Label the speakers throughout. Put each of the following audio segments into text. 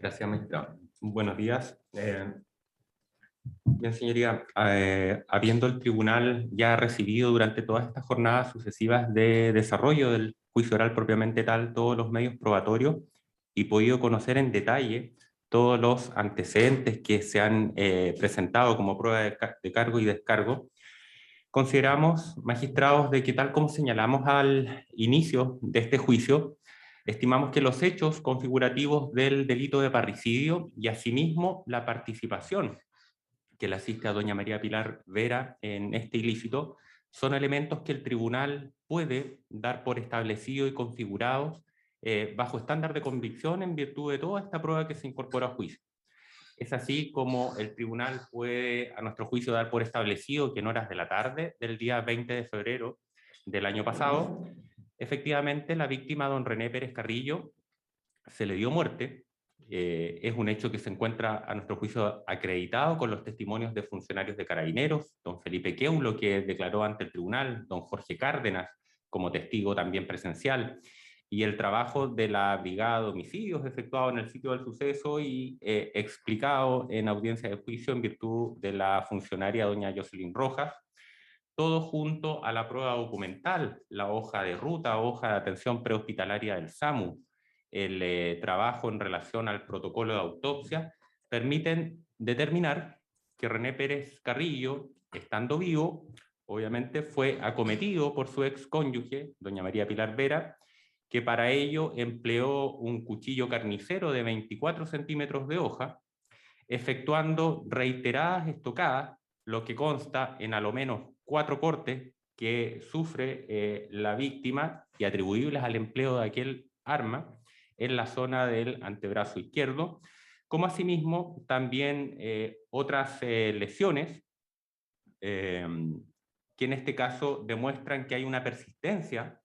Speaker 1: Gracias, magistrado. Buenos días. Bien, señoría, habiendo el tribunal ya recibido durante todas estas jornadas sucesivas de desarrollo del juicio oral propiamente tal todos los medios probatorios y podido conocer en detalle todos los antecedentes que se han presentado como prueba de cargo y descargo, consideramos, magistrados, de que tal como señalamos al inicio de este juicio, estimamos que los hechos configurativos del delito de parricidio y asimismo la participación que le asiste a doña María Pilar Vera en este ilícito son elementos que el tribunal puede dar por establecidos y configurados bajo estándar de convicción en virtud de toda esta prueba que se incorpora a juicio. Es así como el tribunal puede, a nuestro juicio, dar por establecido que en horas de la tarde del día 20 de febrero del año pasado, efectivamente la víctima, don René Pérez Carrillo, se le dio muerte. Es un hecho que se encuentra, a nuestro juicio, acreditado con los testimonios de funcionarios de Carabineros, don Felipe Keulo, que declaró ante el tribunal, don Jorge Cárdenas, como testigo también presencial, y el trabajo de la Brigada de Homicidios efectuado en el sitio del suceso y explicado en audiencia de juicio en virtud de la funcionaria doña Jocelyn Rojas, todo junto a la prueba documental, la hoja de ruta, hoja de atención prehospitalaria del SAMU, el trabajo en relación al protocolo de autopsia, permiten determinar que René Pérez Carrillo, estando vivo, obviamente fue acometido por su ex cónyuge, doña María Pilar Vera, que para ello empleó un cuchillo carnicero de 24 centímetros de hoja, efectuando reiteradas estocadas, lo que consta en a lo menos 4 cortes que sufre la víctima y atribuibles al empleo de aquel arma en la zona del antebrazo izquierdo, como asimismo también otras lesiones que en este caso demuestran que hay una persistencia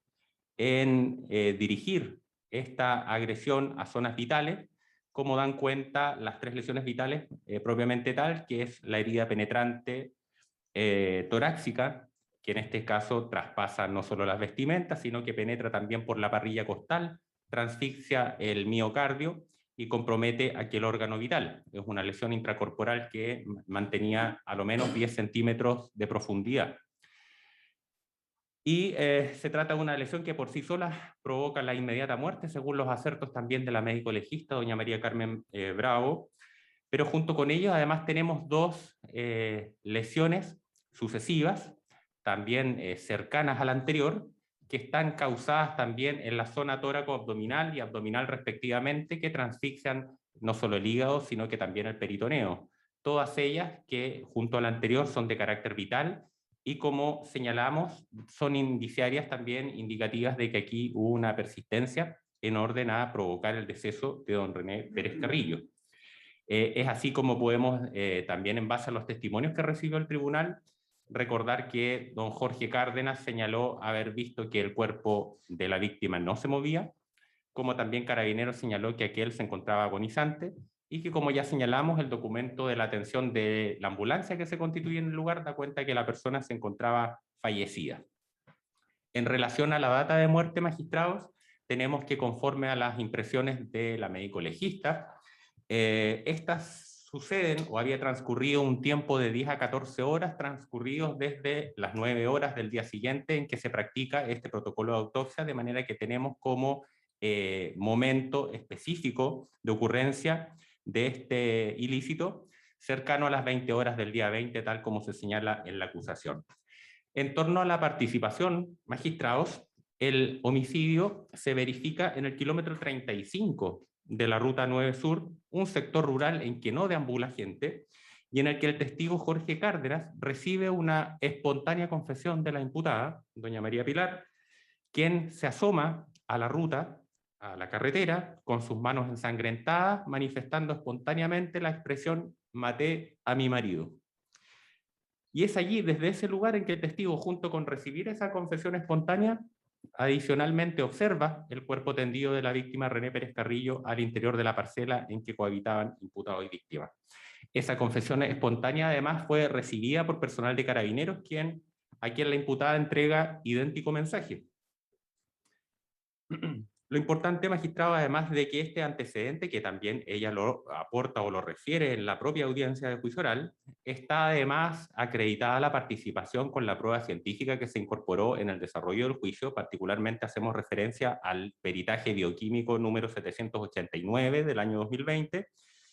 Speaker 1: en dirigir esta agresión a zonas vitales, como dan cuenta las 3 lesiones vitales propiamente tal, que es la herida penetrante torácica, que en este caso traspasa no solo las vestimentas, sino que penetra también por la parrilla costal, transfixia el miocardio y compromete aquel órgano vital. Es una lesión intracorporal que mantenía a lo menos 10 centímetros de profundidad. Y se trata de una lesión que por sí sola provoca la inmediata muerte, según los acertos también de la médico legista, doña María Carmen Bravo, pero junto con ello además tenemos 2 lesiones sucesivas, también cercanas a la anterior, que están causadas también en la zona tóraco-abdominal y abdominal respectivamente, que transfixian no solo el hígado, sino que también el peritoneo. Todas ellas que junto a la anterior son de carácter vital y, como señalamos, son indiciarias también indicativas de que aquí hubo una persistencia en orden a provocar el deceso de don René Pérez Carrillo. Es así como podemos, también en base a los testimonios que recibió el tribunal, recordar que don Jorge Cárdenas señaló haber visto que el cuerpo de la víctima no se movía, como también Carabineros señaló que aquel se encontraba agonizante, y que, como ya señalamos, el documento de la atención de la ambulancia que se constituye en el lugar da cuenta que la persona se encontraba fallecida. En relación a la data de muerte, magistrados, tenemos que, conforme a las impresiones de la médico legista, estas suceden o había transcurrido un tiempo de 10 a 14 horas transcurridos desde las 9 horas del día siguiente en que se practica este protocolo de autopsia, de manera que tenemos como momento específico de ocurrencia de este ilícito cercano a las 20 horas del día 20, tal como se señala en la acusación. En torno a la participación, magistrados, el homicidio se verifica en el kilómetro 35 de la Ruta 9 Sur, un sector rural en que no deambula gente, y en el que el testigo Jorge Cárdenas recibe una espontánea confesión de la imputada, doña María Pilar, quien se asoma a la ruta, a la carretera, con sus manos ensangrentadas, manifestando espontáneamente la expresión «maté a mi marido». Y es allí, desde ese lugar, en que el testigo, junto con recibir esa confesión espontánea, adicionalmente observa el cuerpo tendido de la víctima René Pérez Carrillo al interior de la parcela en que cohabitaban imputado y víctima. Esa confesión espontánea además fue recibida por personal de Carabineros, a quien la imputada entrega idéntico mensaje. Lo importante, magistrado, además de que este antecedente, que también ella lo aporta o lo refiere en la propia audiencia de juicio oral, está además acreditada la participación con la prueba científica que se incorporó en el desarrollo del juicio. Particularmente hacemos referencia al peritaje bioquímico número 789 del año 2020,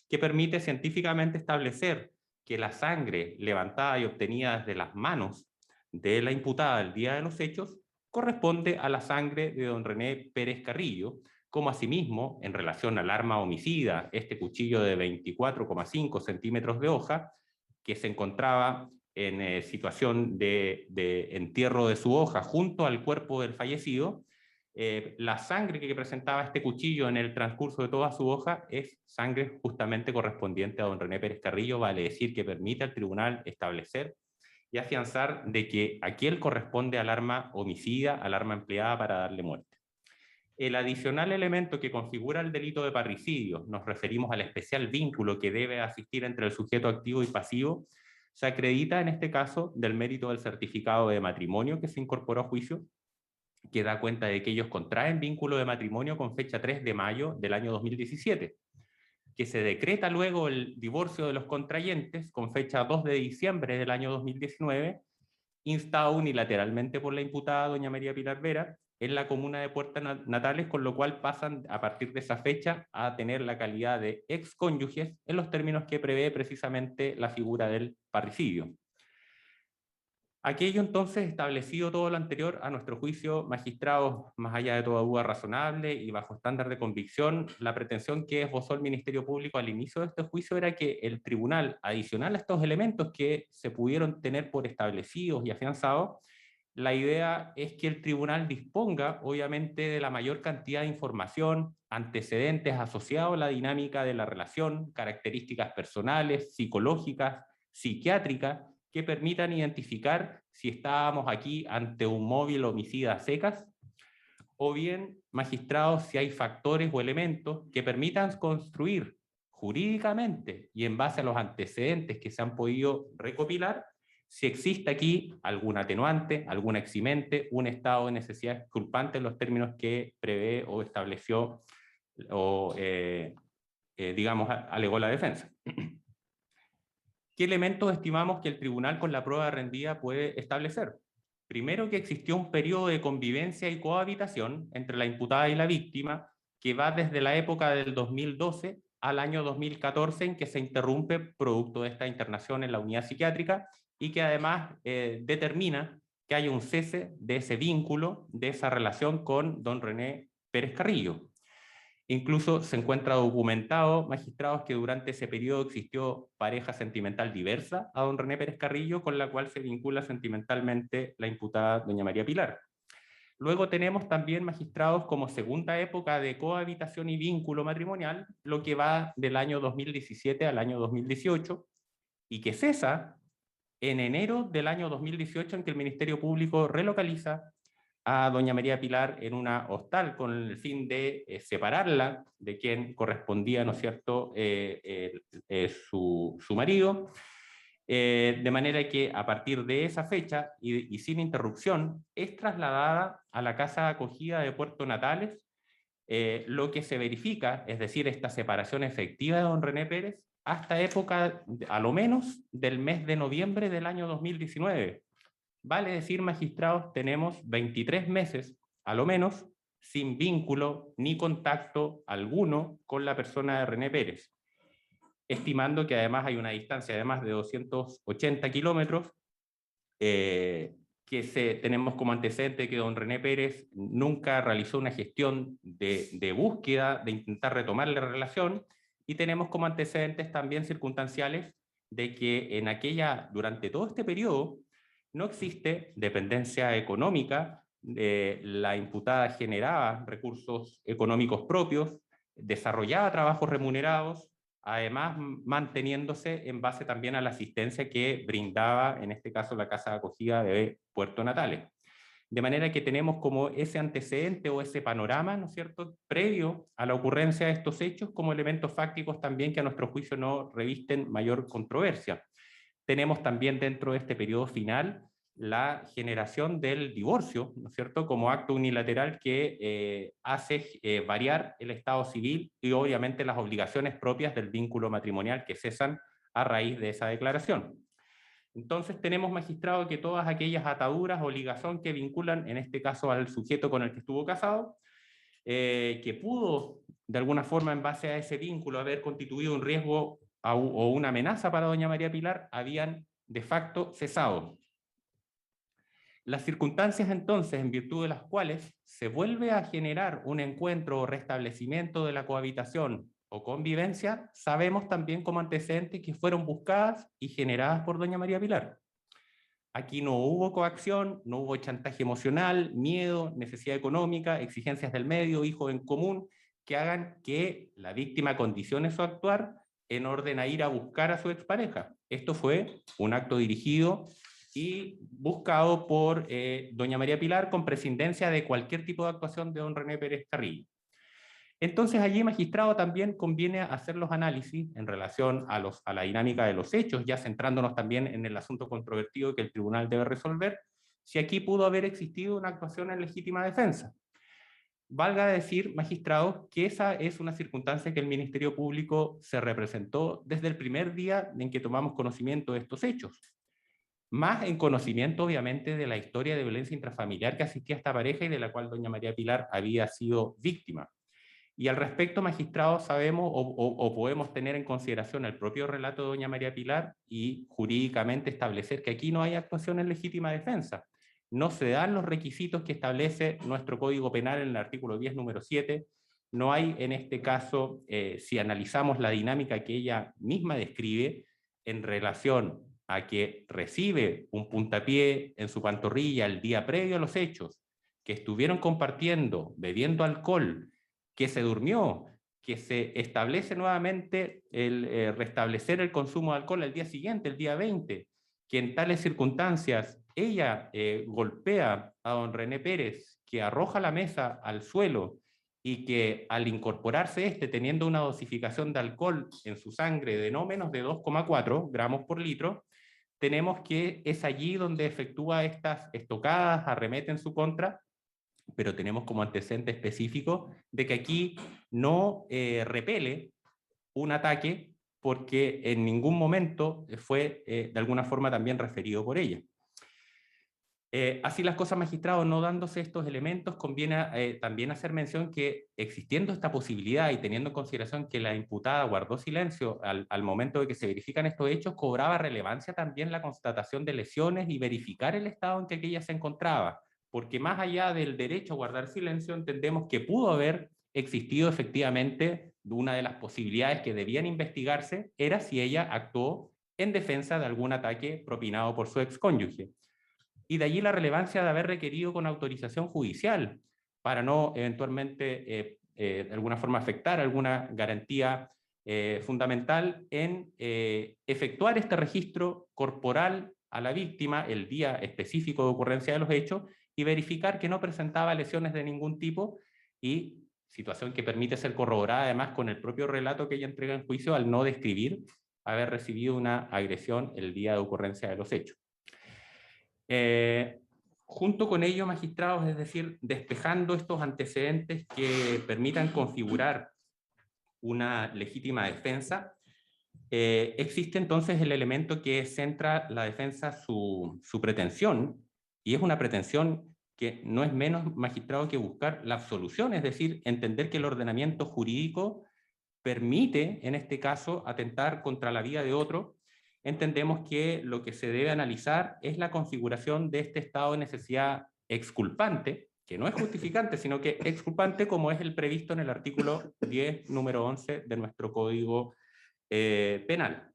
Speaker 1: que permite científicamente establecer que la sangre levantada y obtenida desde las manos de la imputada el día de los hechos corresponde a la sangre de don René Pérez Carrillo, como asimismo, en relación al arma homicida, este cuchillo de 24,5 centímetros de hoja, que se encontraba en situación de entierro de su hoja junto al cuerpo del fallecido, la sangre que presentaba este cuchillo en el transcurso de toda su hoja es sangre justamente correspondiente a don René Pérez Carrillo, vale decir que permite al tribunal establecer y afianzar de que aquel corresponde al arma homicida, al arma empleada para darle muerte. El adicional elemento que configura el delito de parricidio, nos referimos al especial vínculo que debe existir entre el sujeto activo y pasivo, se acredita en este caso del mérito del certificado de matrimonio que se incorporó a juicio, que da cuenta de que ellos contraen vínculo de matrimonio con fecha 3 de mayo del año 2017, que se decreta luego el divorcio de los contrayentes con fecha 2 de diciembre del año 2019, instado unilateralmente por la imputada doña María Pilar Vera en la comuna de Puerto Natales, con lo cual pasan a partir de esa fecha a tener la calidad de excónyuges en los términos que prevé precisamente la figura del parricidio. Aquello entonces, establecido todo lo anterior, a nuestro juicio, magistrados, más allá de toda duda razonable y bajo estándar de convicción, la pretensión que esbozó el Ministerio Público al inicio de este juicio era que el tribunal, adicional a estos elementos que se pudieron tener por establecidos y afianzados, la idea es que el tribunal disponga, obviamente, de la mayor cantidad de información, antecedentes asociados a la dinámica de la relación, características personales, psicológicas, psiquiátricas, que permitan identificar si estábamos aquí ante un móvil homicida a secas, o bien, magistrados, si hay factores o elementos que permitan construir jurídicamente y en base a los antecedentes que se han podido recopilar, si existe aquí algún atenuante, algún eximente, un estado de necesidad culpante en los términos que prevé o estableció o, digamos, alegó la defensa. ¿Qué elementos estimamos que el tribunal con la prueba rendida puede establecer? Primero, que existió un periodo de convivencia y cohabitación entre la imputada y la víctima que va desde la época del 2012 al año 2014, en que se interrumpe producto de esta internación en la unidad psiquiátrica y que además determina que haya un cese de ese vínculo, de esa relación con don René Pérez Carrillo. Incluso se encuentra documentado, magistrados, que durante ese periodo existió pareja sentimental diversa a don René Pérez Carrillo, con la cual se vincula sentimentalmente la imputada doña María Pilar. Luego tenemos también, magistrados, como segunda época de cohabitación y vínculo matrimonial, lo que va del año 2017 al año 2018, y que cesa en enero del año 2018, en que el Ministerio Público relocaliza a doña María Pilar en una hostal con el fin de separarla de quien correspondía, ¿no es cierto?, su marido, de manera que a partir de esa fecha y sin interrupción es trasladada a la casa de acogida de Puerto Natales. Lo que se verifica, es decir, esta separación efectiva de don René Pérez, hasta época, a lo menos, del mes de noviembre del año 2019. Vale decir, magistrados, tenemos 23 meses, a lo menos, sin vínculo ni contacto alguno con la persona de René Pérez, estimando que además hay una distancia de más de 280 kilómetros, tenemos como antecedente que don René Pérez nunca realizó una gestión de búsqueda, de intentar retomar la relación, y tenemos como antecedentes también circunstanciales de que durante todo este periodo, no existe dependencia económica, la imputada generaba recursos económicos propios, desarrollaba trabajos remunerados, además manteniéndose en base también a la asistencia que brindaba, en este caso, la casa de acogida de Puerto Natales. De manera que tenemos como ese antecedente o ese panorama, ¿no es cierto?, previo a la ocurrencia de estos hechos, como elementos fácticos también que a nuestro juicio no revisten mayor controversia. Tenemos también dentro de este periodo final la generación del divorcio, ¿no es cierto?, como acto unilateral que hace variar el estado civil y obviamente las obligaciones propias del vínculo matrimonial que cesan a raíz de esa declaración. Entonces tenemos, magistrado, que todas aquellas ataduras o ligazón que vinculan, en este caso al sujeto con el que estuvo casado, que pudo, de alguna forma, en base a ese vínculo, haber constituido un riesgo o una amenaza para doña María Pilar, habían de facto cesado. Las circunstancias entonces, en virtud de las cuales se vuelve a generar un encuentro o restablecimiento de la cohabitación o convivencia, sabemos también como antecedentes que fueron buscadas y generadas por doña María Pilar. Aquí no hubo coacción, no hubo chantaje emocional, miedo, necesidad económica, exigencias del medio, hijos en común, que hagan que la víctima condicione su actuar en orden a ir a buscar a su expareja. Esto fue un acto dirigido y buscado por doña María Pilar con prescindencia de cualquier tipo de actuación de don René Pérez Carrillo. Entonces allí, magistrado, también conviene hacer los análisis en relación a la dinámica de los hechos, ya centrándonos también en el asunto controvertido que el tribunal debe resolver, si aquí pudo haber existido una actuación en legítima defensa. Valga decir, magistrado, que esa es una circunstancia que el Ministerio Público se representó desde el primer día en que tomamos conocimiento de estos hechos. Más en conocimiento, obviamente, de la historia de violencia intrafamiliar que asistía a esta pareja y de la cual doña María Pilar había sido víctima. Y al respecto, magistrado, sabemos o podemos tener en consideración el propio relato de doña María Pilar y jurídicamente establecer que aquí no hay actuación en legítima defensa. No se dan los requisitos que establece nuestro Código Penal en el artículo 10, número 7. No hay en este caso, si analizamos la dinámica que ella misma describe en relación a que recibe un puntapié en su pantorrilla el día previo a los hechos, que estuvieron compartiendo, bebiendo alcohol, que se durmió, que se establece nuevamente el restablecer el consumo de alcohol al día siguiente, el día 20, que en tales circunstancias ella golpea a don René Pérez, que arroja la mesa al suelo y que al incorporarse teniendo una dosificación de alcohol en su sangre de no menos de 2,4 gramos por litro, tenemos que es allí donde efectúa estas estocadas, arremete en su contra, pero tenemos como antecedente específico de que aquí no repele un ataque porque en ningún momento fue de alguna forma también referido por ella. Así las cosas, magistrado, no dándose estos elementos, conviene también hacer mención que existiendo esta posibilidad y teniendo en consideración que la imputada guardó silencio al momento de que se verifican estos hechos, cobraba relevancia también la constatación de lesiones y verificar el estado en que aquella se encontraba, porque más allá del derecho a guardar silencio, entendemos que pudo haber existido efectivamente una de las posibilidades que debían investigarse, era si ella actuó en defensa de algún ataque propinado por su excónyuge. Y de allí la relevancia de haber requerido con autorización judicial para no eventualmente de alguna forma afectar alguna garantía fundamental en efectuar este registro corporal a la víctima el día específico de ocurrencia de los hechos y verificar que no presentaba lesiones de ningún tipo, y situación que permite ser corroborada además con el propio relato que ella entrega en juicio al no describir haber recibido una agresión el día de ocurrencia de los hechos. Junto con ello, magistrados, es decir, despejando estos antecedentes que permitan configurar una legítima defensa, existe entonces el elemento que centra la defensa su pretensión, y es una pretensión que no es menos, magistrado, que buscar la absolución, es decir, entender que el ordenamiento jurídico permite, en este caso, atentar contra la vida de otro. Entendemos que lo que se debe analizar es la configuración de este estado de necesidad exculpante, que no es justificante, sino que exculpante, como es el previsto en el artículo 10, número 11 de nuestro Código Penal.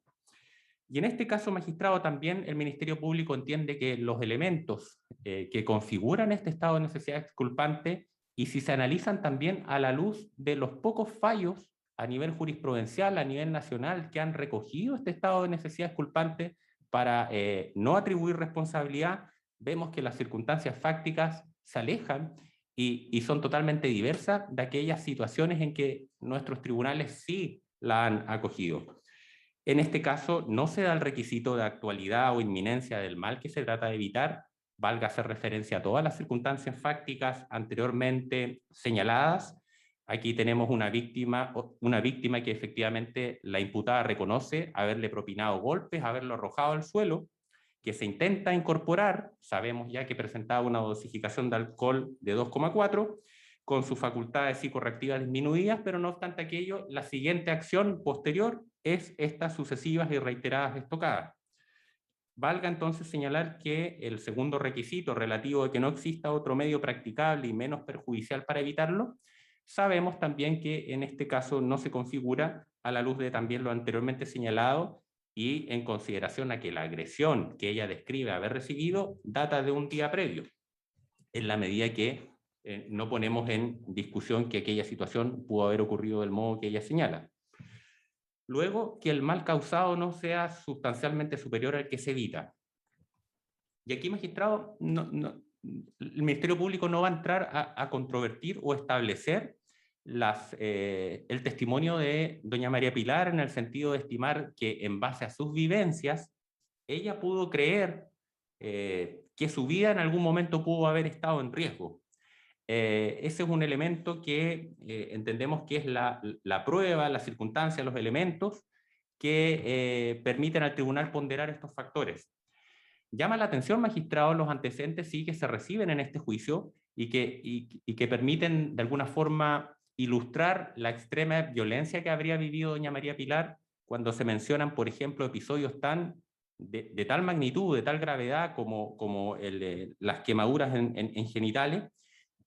Speaker 1: Y en este caso, magistrado, también el Ministerio Público entiende que los elementos que configuran este estado de necesidad exculpante, y si se analizan también a la luz de los pocos fallos a nivel jurisprudencial, a nivel nacional, que han recogido este estado de necesidad exculpante para no atribuir responsabilidad, vemos que las circunstancias fácticas se alejan y son totalmente diversas de aquellas situaciones en que nuestros tribunales sí la han acogido. En este caso, no se da el requisito de actualidad o inminencia del mal que se trata de evitar, valga hacer referencia a todas las circunstancias fácticas anteriormente señaladas. Aquí tenemos una víctima que efectivamente la imputada reconoce haberle propinado golpes, haberlo arrojado al suelo, que se intenta incorporar, sabemos ya que presentaba una dosificación de alcohol de 2,4, con sus facultades psicorreactivas disminuidas, pero no obstante aquello, la siguiente acción posterior es estas sucesivas y reiteradas estocadas. Valga entonces señalar que el segundo requisito relativo de que no exista otro medio practicable y menos perjudicial para evitarlo, sabemos también que en este caso no se configura a la luz de también lo anteriormente señalado y en consideración a que la agresión que ella describe haber recibido data de un día previo, en la medida que no ponemos en discusión que aquella situación pudo haber ocurrido del modo que ella señala. Luego, que el mal causado no sea sustancialmente superior al que se evita. Y aquí, magistrado, el Ministerio Público no va a entrar a controvertir o establecer el testimonio de doña María Pilar en el sentido de estimar que en base a sus vivencias, ella pudo creer que su vida en algún momento pudo haber estado en riesgo. Ese es un elemento que entendemos que es la prueba, la circunstancia, los elementos que permiten al tribunal ponderar estos factores. Llama la atención, magistrado, los antecedentes sí que se reciben en este juicio y que permiten de alguna forma ilustrar la extrema violencia que habría vivido doña María Pilar cuando se mencionan, por ejemplo, episodios de tal magnitud, de tal gravedad como las quemaduras en genitales,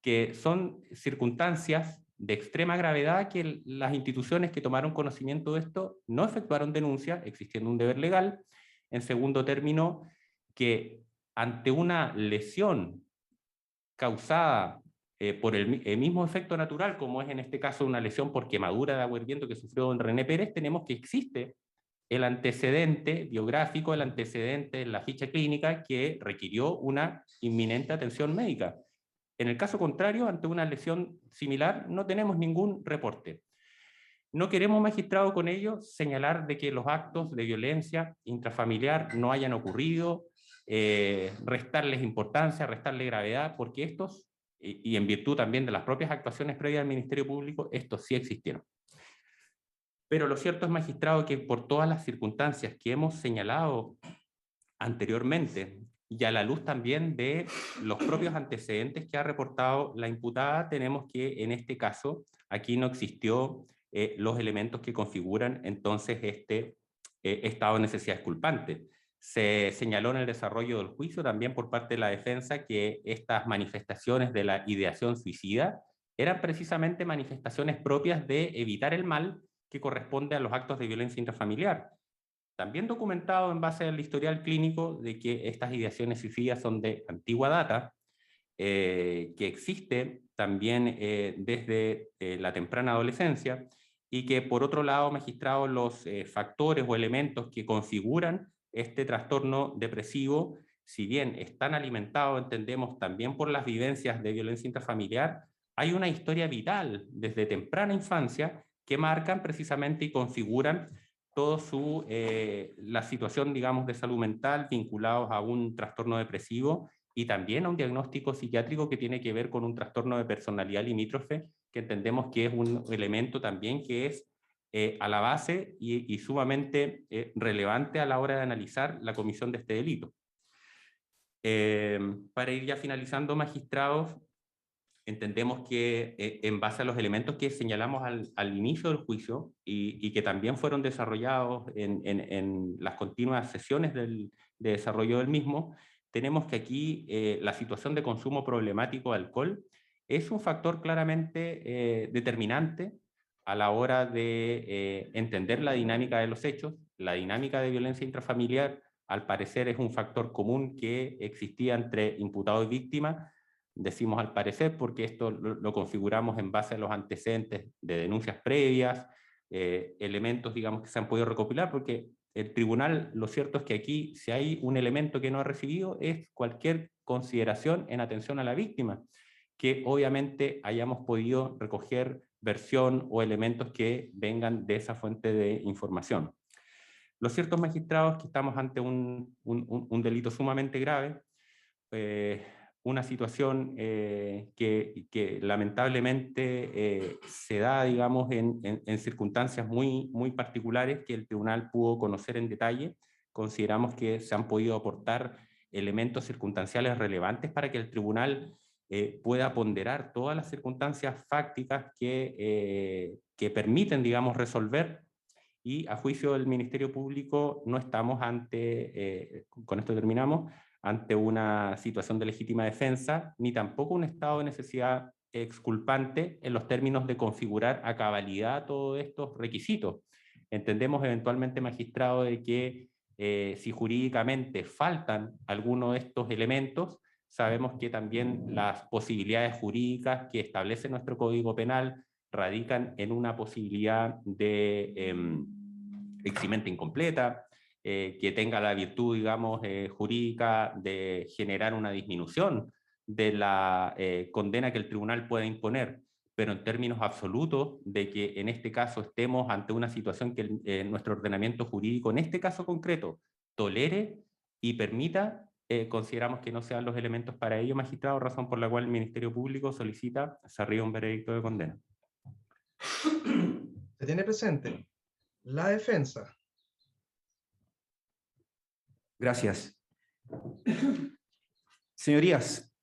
Speaker 1: que son circunstancias de extrema gravedad que las instituciones que tomaron conocimiento de esto no efectuaron denuncia, existiendo un deber legal. En segundo término, que ante una lesión causada por el mismo efecto natural, como es en este caso una lesión por quemadura de agua hirviendo que sufrió don René Pérez, tenemos que existe el antecedente biográfico, el antecedente en la ficha clínica que requirió una inminente atención médica. En el caso contrario, ante una lesión similar, no tenemos ningún reporte. No queremos, magistrado, con ello señalar de que los actos de violencia intrafamiliar no hayan ocurrido, restarles importancia, restarle gravedad, porque estos, y en virtud también de las propias actuaciones previas del Ministerio Público, estos sí existieron. Pero lo cierto es, magistrado, que por todas las circunstancias que hemos señalado anteriormente, y a la luz también de los propios antecedentes que ha reportado la imputada, tenemos que en este caso aquí no existió los elementos que configuran entonces este estado de necesidad exculpante. Se señaló en el desarrollo del juicio también por parte de la defensa que estas manifestaciones de la ideación suicida eran precisamente manifestaciones propias de evitar el mal que corresponde a los actos de violencia intrafamiliar. También documentado en base al historial clínico de que estas ideaciones suicidas son de antigua data, que existe también desde la temprana adolescencia, y que por otro lado, magistrado, los factores o elementos que configuran este trastorno depresivo, si bien están alimentados, entendemos, también por las vivencias de violencia intrafamiliar, hay una historia vital desde temprana infancia que marcan precisamente y configuran toda la situación, digamos, de salud mental vinculados a un trastorno depresivo y también a un diagnóstico psiquiátrico que tiene que ver con un trastorno de personalidad limítrofe, que entendemos que es un elemento también que es a la base y sumamente relevante a la hora de analizar la comisión de este delito. Para ir ya finalizando, magistrados, entendemos que en base a los elementos que señalamos al inicio del juicio y que también fueron desarrollados en las continuas sesiones de desarrollo del mismo, tenemos que aquí la situación de consumo problemático de alcohol es un factor claramente determinante a la hora de entender la dinámica de los hechos. La dinámica de violencia intrafamiliar, al parecer, es un factor común que existía entre imputado y víctima. Decimos al parecer porque esto lo configuramos en base a los antecedentes de denuncias previas, elementos, digamos, que se han podido recopilar, porque el tribunal, lo cierto es que aquí, si hay un elemento que no ha recibido, es cualquier consideración en atención a la víctima, que obviamente hayamos podido recoger versión o elementos que vengan de esa fuente de información. Lo cierto, magistrados, es que estamos ante un delito sumamente grave, una situación que lamentablemente se da, digamos, en circunstancias muy particulares que el tribunal pudo conocer en detalle. Consideramos que se han podido aportar elementos circunstanciales relevantes para que el tribunal pueda ponderar todas las circunstancias fácticas que permiten, digamos, resolver, y a juicio del Ministerio Público no estamos con esto terminamos, ante una situación de legítima defensa, ni tampoco un estado de necesidad exculpante en los términos de configurar a cabalidad todos estos requisitos. Entendemos eventualmente, magistrado, de que si jurídicamente faltan algunos de estos elementos, sabemos que también las posibilidades jurídicas que establece nuestro Código Penal radican en una posibilidad de eximente incompleta, que tenga la virtud, digamos, jurídica de generar una disminución de la condena que el tribunal pueda imponer, pero en términos absolutos de que en este caso estemos ante una situación que nuestro ordenamiento jurídico, en este caso concreto, tolere y permita, consideramos que no sean los elementos para ello, magistrado, razón por la cual el Ministerio Público solicita se arriba un veredicto de condena.
Speaker 2: Se tiene presente la defensa.
Speaker 3: Gracias. Señorías,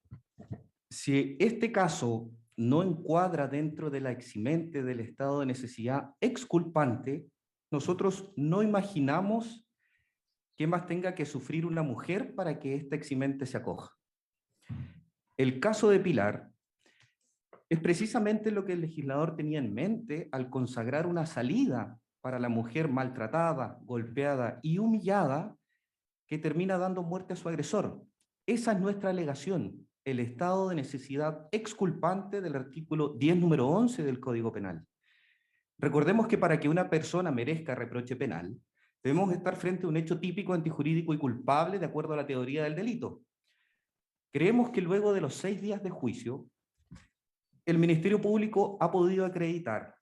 Speaker 3: si este caso no encuadra dentro de la eximente del estado de necesidad exculpante, nosotros no imaginamos qué más tenga que sufrir una mujer para que esta eximente se acoja. El caso de Pilar es precisamente lo que el legislador tenía en mente al consagrar una salida para la mujer maltratada, golpeada y humillada que termina dando muerte a su agresor. Esa es nuestra alegación, el estado de necesidad exculpante del artículo 10, número 11 del Código Penal. Recordemos que para que una persona merezca reproche penal, debemos estar frente a un hecho típico, antijurídico y culpable de acuerdo a la teoría del delito. Creemos que luego de los 6 días de juicio, el Ministerio Público ha podido acreditar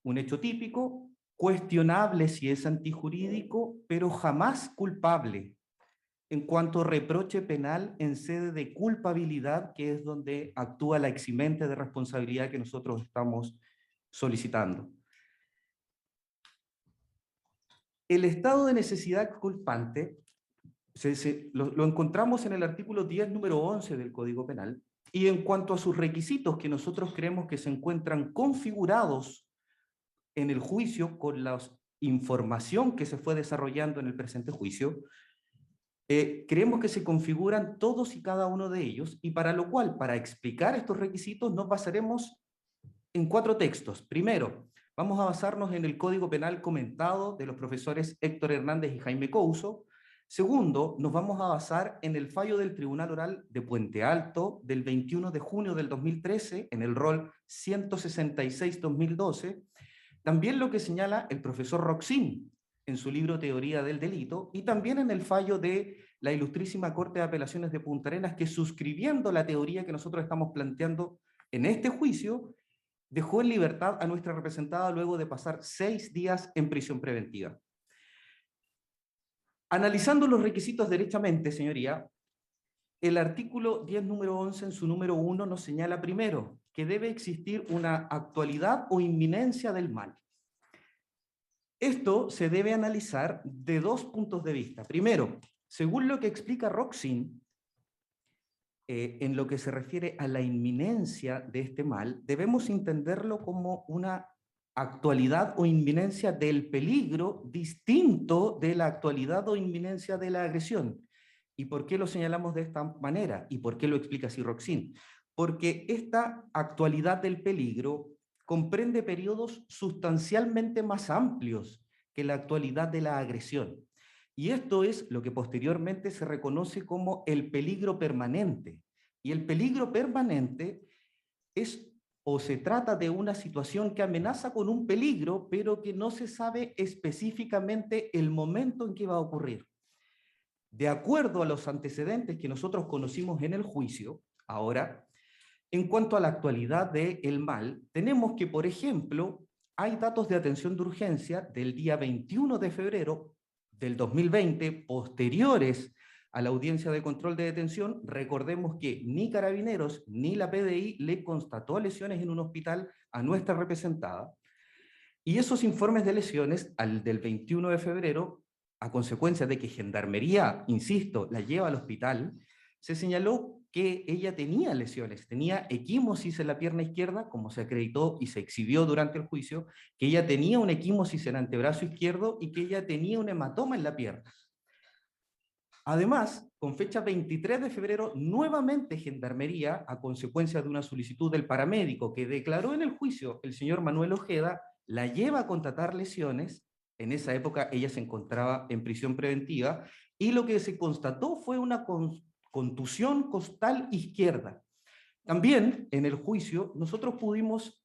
Speaker 3: un hecho típico, cuestionable si es antijurídico, pero jamás culpable en cuanto a reproche penal en sede de culpabilidad, que es donde actúa la eximente de responsabilidad que nosotros estamos solicitando. El estado de necesidad culpante lo encontramos en el artículo 10, número 11 del Código Penal, y en cuanto a sus requisitos, que nosotros creemos que se encuentran configurados en el juicio con la información que se fue desarrollando en el presente juicio, creemos que se configuran todos y cada uno de ellos, y para lo cual, para explicar estos requisitos, nos basaremos en 4 textos. Primero, vamos a basarnos en el Código Penal comentado de los profesores Héctor Hernández y Jaime Couso. Segundo, nos vamos a basar en el fallo del Tribunal Oral de Puente Alto del 21 de junio del 2013, en el rol 166-2012, también lo que señala el profesor Roxin en su libro Teoría del Delito, y también en el fallo de la Ilustrísima Corte de Apelaciones de Punta Arenas, que suscribiendo la teoría que nosotros estamos planteando en este juicio, dejó en libertad a nuestra representada luego de pasar 6 días en prisión preventiva. Analizando los requisitos derechamente, señoría, el artículo 10, número 11, en su número 1, nos señala primero que debe existir una actualidad o inminencia del mal. Esto se debe analizar de 2 puntos de vista. Primero, según lo que explica Roxin, en lo que se refiere a la inminencia de este mal, debemos entenderlo como una actualidad o inminencia del peligro distinto de la actualidad o inminencia de la agresión. ¿Y por qué lo señalamos de esta manera? ¿Y por qué lo explica así Roxin? Porque esta actualidad del peligro comprende periodos sustancialmente más amplios que la actualidad de la agresión. Y esto es lo que posteriormente se reconoce como el peligro permanente. Y el peligro permanente es o se trata de una situación que amenaza con un peligro, pero que no se sabe específicamente el momento en que va a ocurrir. De acuerdo a los antecedentes que nosotros conocimos en el juicio, ahora, en cuanto a la actualidad del mal, tenemos que, por ejemplo, hay datos de atención de urgencia del día 21 de febrero del 2020, posteriores a la audiencia de control de detención, recordemos que ni Carabineros ni la PDI le constató lesiones en un hospital a nuestra representada. Y esos informes de lesiones, al del 21 de febrero, a consecuencia de que Gendarmería, insisto, la lleva al hospital, se señaló que ella tenía lesiones, tenía equimosis en la pierna izquierda, como se acreditó y se exhibió durante el juicio, que ella tenía una equimosis en el antebrazo izquierdo y que ella tenía un hematoma en la pierna. Además, con fecha 23 de febrero, nuevamente Gendarmería, a consecuencia de una solicitud del paramédico que declaró en el juicio el señor Manuel Ojeda, la lleva a constatar lesiones. En esa época ella se encontraba en prisión preventiva y lo que se constató fue una contusión costal izquierda. También en el juicio nosotros pudimos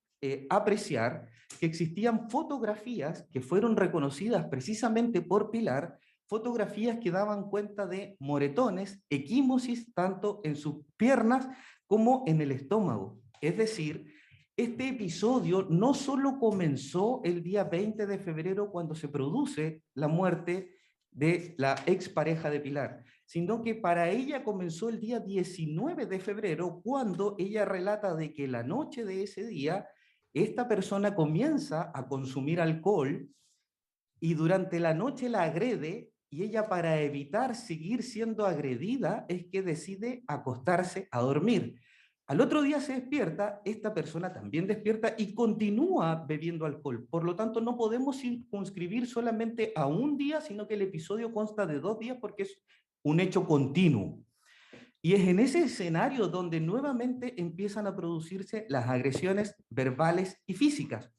Speaker 3: apreciar que existían fotografías que fueron reconocidas precisamente por Pilar, fotografías que daban cuenta de moretones, equimosis, tanto en sus piernas como en el estómago. Es decir, este episodio no solo comenzó el día 20 de febrero cuando se produce la muerte de la expareja de Pilar, sino que para ella comenzó el día 19 de febrero cuando ella relata de que la noche de ese día esta persona comienza a consumir alcohol y durante la noche la agrede y ella para evitar seguir siendo agredida es que decide acostarse a dormir. Al otro día se despierta, esta persona también despierta y continúa bebiendo alcohol. Por lo tanto, no podemos circunscribir solamente a un día, sino que el episodio consta de 2 días porque es un hecho continuo. Y es en ese escenario donde nuevamente empiezan a producirse las agresiones verbales y físicas.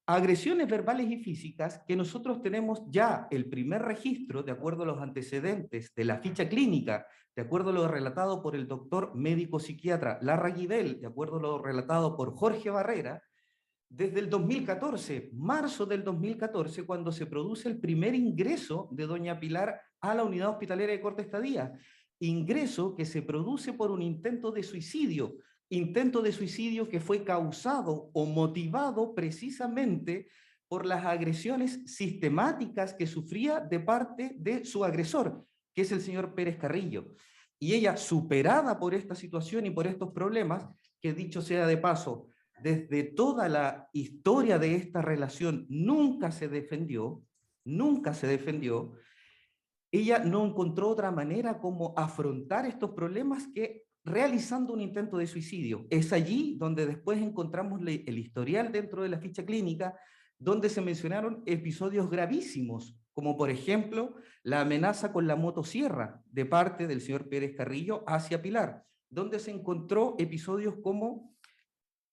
Speaker 3: Agresiones verbales y físicas que nosotros tenemos ya el primer registro, de acuerdo a los antecedentes de la ficha clínica, de acuerdo a lo relatado por el doctor médico psiquiatra Larra Guidel, de acuerdo a lo relatado por Jorge Barrera, desde el 2014, marzo del 2014, cuando se produce el primer ingreso de doña Pilar a la unidad hospitalaria de corta estadía. Ingreso que se produce por un intento de suicidio que fue causado o motivado precisamente por las agresiones sistemáticas que sufría de parte de su agresor, que es el señor Pérez Carrillo. Y ella, superada por esta situación y por estos problemas, que dicho sea de paso, desde toda la historia de esta relación nunca se defendió, ella no encontró otra manera como afrontar estos problemas que realizando un intento de suicidio. Es allí donde después encontramos el historial dentro de la ficha clínica, donde se mencionaron episodios gravísimos, como por ejemplo la amenaza con la motosierra de parte del señor Pérez Carrillo hacia Pilar, donde se encontró episodios como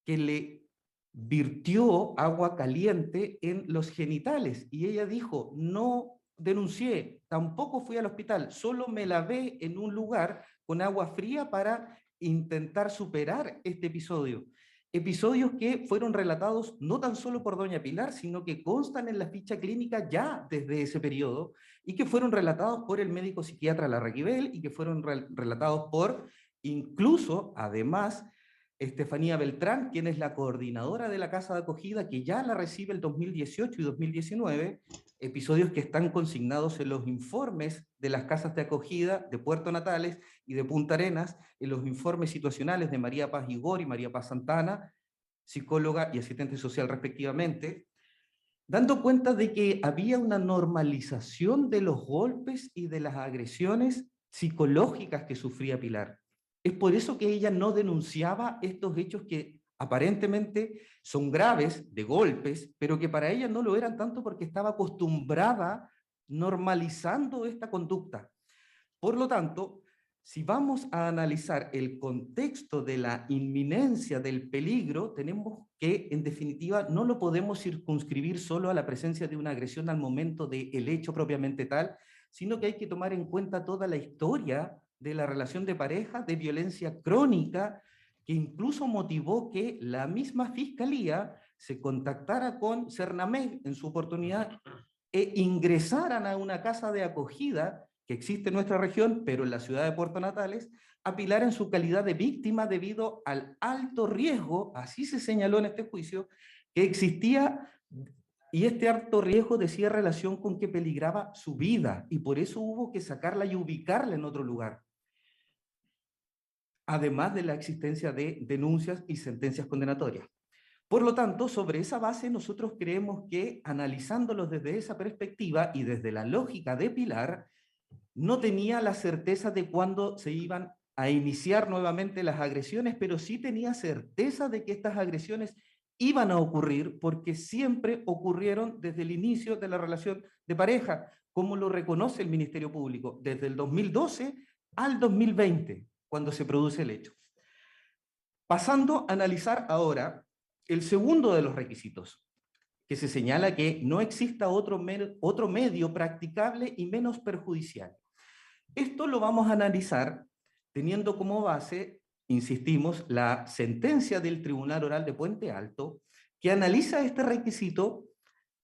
Speaker 3: que le virtió agua caliente en los genitales y ella dijo, no denuncié, tampoco fui al hospital, solo me lavé en un lugar con agua fría para intentar superar este episodio. Episodios que fueron relatados no tan solo por doña Pilar, sino que constan en la ficha clínica ya desde ese periodo y que fueron relatados por el médico psiquiatra Larra Guibel y que fueron relatados por incluso, además, Estefanía Beltrán, quien es la coordinadora de la casa de acogida, que ya la recibe el 2018 y 2019, episodios que están consignados en los informes de las casas de acogida de Puerto Natales y de Punta Arenas, en los informes situacionales de María Paz Igor y María Paz Santana, psicóloga y asistente social respectivamente, dando cuenta de que había una normalización de los golpes y de las agresiones psicológicas que sufría Pilar. Es por eso que ella no denunciaba estos hechos que aparentemente son graves, de golpes, pero que para ella no lo eran tanto porque estaba acostumbrada normalizando esta conducta. Por lo tanto, si vamos a analizar el contexto de la inminencia del peligro, tenemos que, en definitiva, no lo podemos circunscribir solo a la presencia de una agresión al momento del hecho propiamente tal, sino que hay que tomar en cuenta toda la historia de la relación de pareja, de violencia crónica, que incluso motivó que la misma fiscalía se contactara con Cernamec en su oportunidad e ingresaran a una casa de acogida que existe en nuestra región, pero en la ciudad de Puerto Natales, a Pilar en su calidad de víctima debido al alto riesgo, así se señaló en este juicio, que existía Y este alto riesgo decía relación con que peligraba su vida y por eso hubo que sacarla y ubicarla en otro lugar. Además de la existencia de denuncias y sentencias condenatorias. Por lo tanto, sobre esa base nosotros creemos que analizándolos desde esa perspectiva y desde la lógica de Pilar, no tenía la certeza de cuándo se iban a iniciar nuevamente las agresiones, pero sí tenía certeza de que estas agresiones iban a ocurrir porque siempre ocurrieron desde el inicio de la relación de pareja, como lo reconoce el Ministerio Público, desde el 2012 al 2020, cuando se produce el hecho. Pasando a analizar ahora el segundo de los requisitos, que se señala que no exista otro medio practicable y menos perjudicial. Esto lo vamos a analizar teniendo como base, insistimos, la sentencia del Tribunal Oral de Puente Alto, que analiza este requisito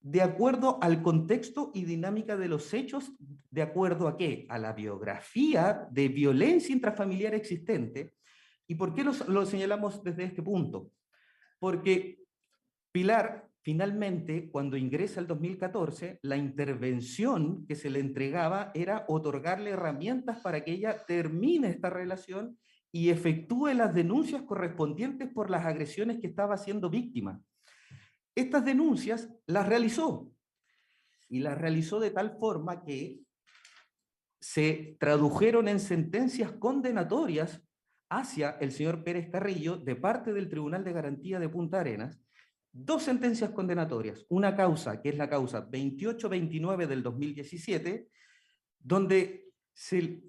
Speaker 3: de acuerdo al contexto y dinámica de los hechos, de acuerdo a qué? A la biografía de violencia intrafamiliar existente. ¿Y por qué lo señalamos desde este punto? Porque Pilar, finalmente, cuando ingresa el 2014, la intervención que se le entregaba era otorgarle herramientas para que ella termine esta relación y efectúe las denuncias correspondientes por las agresiones que estaba siendo víctima. Estas denuncias las realizó, y las realizó de tal forma que se tradujeron en sentencias condenatorias hacia el señor Pérez Carrillo de parte del Tribunal de Garantía de Punta Arenas, dos sentencias condenatorias, una causa que es la causa 2829 del 2017, donde se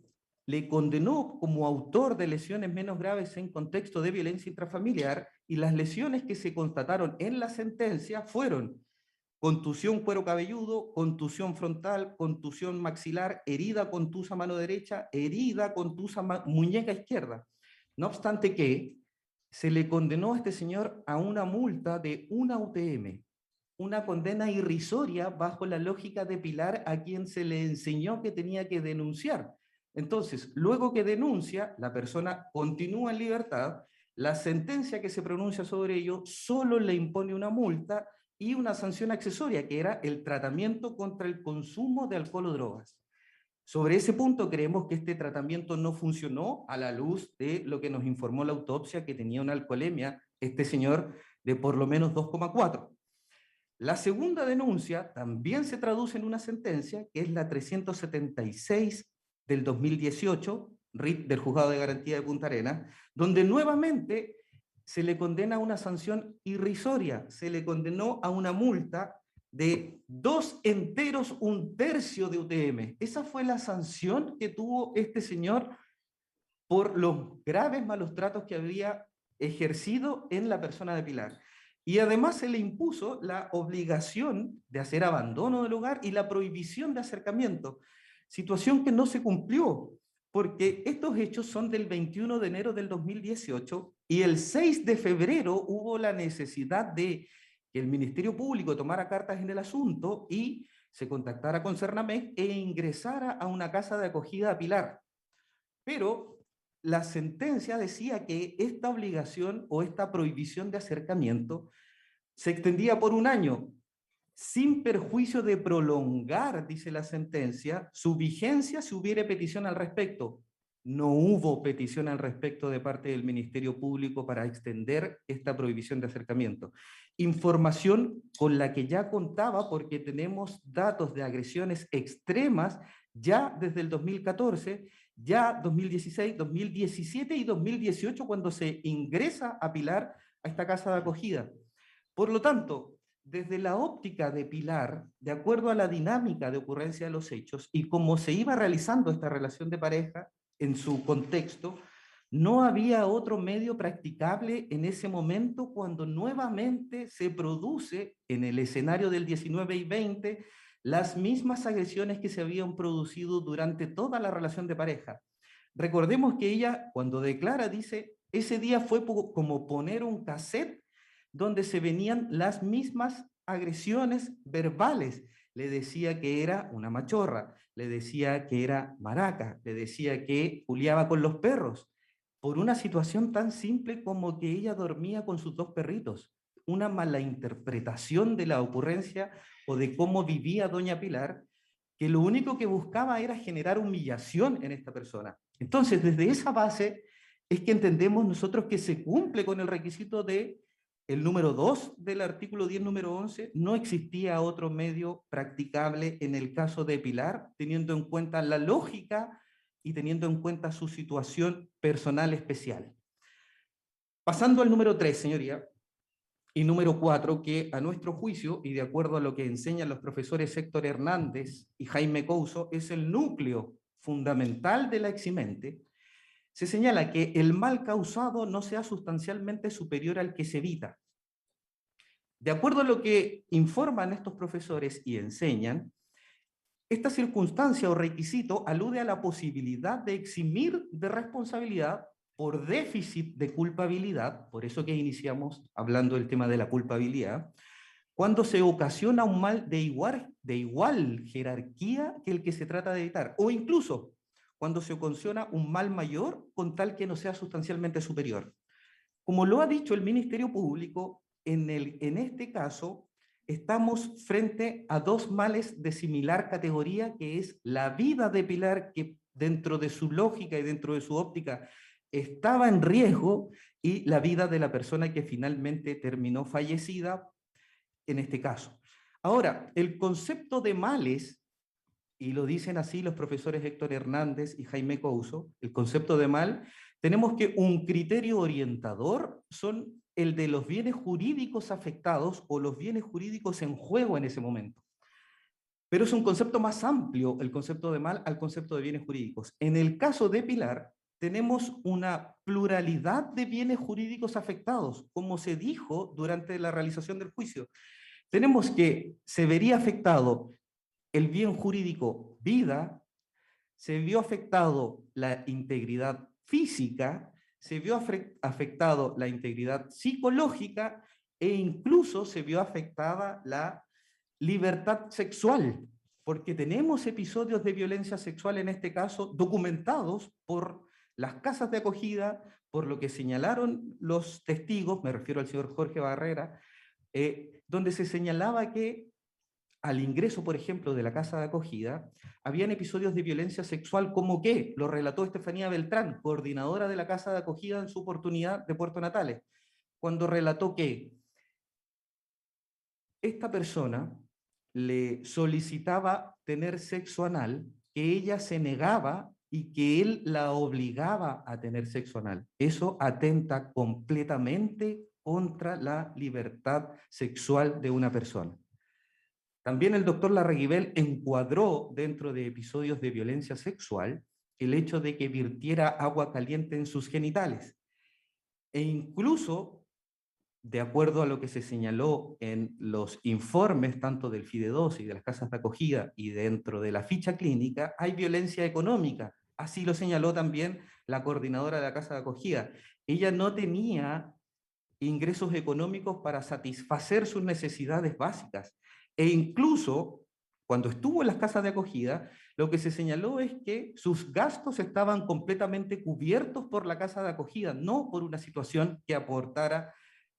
Speaker 3: le condenó como autor de lesiones menos graves en contexto de violencia intrafamiliar, y las lesiones que se constataron en la sentencia fueron contusión cuero cabelludo, contusión frontal, contusión maxilar, herida contusa mano derecha, herida contusa muñeca izquierda. No obstante que se le condenó a este señor a una multa de una UTM, una condena irrisoria bajo la lógica de Pilar, a quien se le enseñó que tenía que denunciar. Entonces, luego que denuncia, la persona continúa en libertad, la sentencia que se pronuncia sobre ello solo le impone una multa y una sanción accesoria, que era el tratamiento contra el consumo de alcohol o drogas. Sobre ese punto creemos que este tratamiento no funcionó a la luz de lo que nos informó la autopsia, que tenía una alcoholemia, este señor, de por lo menos 2,4. La segunda denuncia también se traduce en una sentencia, que es la 376 del 2018, RIT del Juzgado de Garantía de Punta Arenas, donde nuevamente se le condena a una sanción irrisoria, se le condenó a una multa de 2 enteros, 1/3 de UTM. Esa fue la sanción que tuvo este señor por los graves malos tratos que había ejercido en la persona de Pilar. Y además se le impuso la obligación de hacer abandono del hogar y la prohibición de acercamiento, situación que no se cumplió, porque estos hechos son del 21 de enero del 2018 y el 6 de febrero hubo la necesidad de que el Ministerio Público tomara cartas en el asunto y se contactara con Cernamec e ingresara a una casa de acogida a Pilar. Pero la sentencia decía que esta obligación o esta prohibición de acercamiento se extendía por un año, sin perjuicio de prolongar, dice la sentencia, su vigencia si hubiera petición al respecto. No hubo petición al respecto de parte del Ministerio Público para extender esta prohibición de acercamiento. Información con la que ya contaba, porque tenemos datos de agresiones extremas ya desde el 2014, ya 2016, 2017 y 2018, cuando se ingresa a Pilar a esta casa de acogida. Por lo tanto, desde la óptica de Pilar, de acuerdo a la dinámica de ocurrencia de los hechos y cómo se iba realizando esta relación de pareja en su contexto, no había otro medio practicable en ese momento, cuando nuevamente se produce en el escenario del 19 y 20 las mismas agresiones que se habían producido durante toda la relación de pareja. Recordemos que ella, cuando declara, dice, ese día fue como poner un cassette donde se venían las mismas agresiones verbales. Le decía que era una machorra, le decía que era maraca, le decía que culiaba con los perros, por una situación tan simple como que ella dormía con sus 2 perritos. una mala interpretación de la ocurrencia o de cómo vivía doña Pilar, que lo único que buscaba era generar humillación en esta persona. Entonces, desde esa base es que entendemos nosotros que se cumple con el requisito de el número 2 del artículo 10, número 11, no existía otro medio practicable en el caso de Pilar, teniendo en cuenta la lógica y teniendo en cuenta su situación personal especial. Pasando al número 3, señoría, y número 4, que a nuestro juicio, y de acuerdo a lo que enseñan los profesores Héctor Hernández y Jaime Couso, es el núcleo fundamental de la eximente, se señala que el mal causado no sea sustancialmente superior al que se evita. De acuerdo a lo que informan estos profesores y enseñan, esta circunstancia o requisito alude a la posibilidad de eximir de responsabilidad por déficit de culpabilidad, por eso que iniciamos hablando del tema de la culpabilidad, cuando se ocasiona un mal de igual jerarquía que el que se trata de evitar, o incluso cuando se ocasiona un mal mayor con tal que no sea sustancialmente superior. Como lo ha dicho el Ministerio Público, en este caso estamos frente a dos males de similar categoría, que es la vida de Pilar, que dentro de su lógica y dentro de su óptica estaba en riesgo, y la vida de la persona que finalmente terminó fallecida en este caso. Ahora, el concepto de males, y lo dicen así los profesores Héctor Hernández y Jaime Couso, el concepto de mal, tenemos que un criterio orientador son el de los bienes jurídicos afectados o los bienes jurídicos en juego en ese momento. Pero es un concepto más amplio el concepto de mal al concepto de bienes jurídicos. En el caso de Pilar, tenemos una pluralidad de bienes jurídicos afectados, como se dijo durante la realización del juicio. Tenemos que se vería afectado el bien jurídico vida, se vio afectado la integridad física, se vio afectado la integridad psicológica e incluso se vio afectada la libertad sexual, porque tenemos episodios de violencia sexual en este caso documentados por las casas de acogida, por lo que señalaron los testigos, me refiero al señor Jorge Barrera, donde se señalaba que al ingreso, por ejemplo, de la casa de acogida, habían episodios de violencia sexual como que, lo relató Estefanía Beltrán, coordinadora de la casa de acogida en su oportunidad de Puerto Natales, cuando relató que esta persona le solicitaba tener sexo anal, que ella se negaba y que él la obligaba a tener sexo anal. Eso atenta completamente contra la libertad sexual de una persona. También el doctor Larraguibel encuadró dentro de episodios de violencia sexual el hecho de que virtiera agua caliente en sus genitales. E incluso, de acuerdo a lo que se señaló en los informes tanto del FIDE2 y de las casas de acogida y dentro de la ficha clínica, hay violencia económica. Así lo señaló también la coordinadora de la casa de acogida. Ella no tenía ingresos económicos para satisfacer sus necesidades básicas. E incluso, cuando estuvo en las casas de acogida, lo que se señaló es que sus gastos estaban completamente cubiertos por la casa de acogida, no por una situación que aportara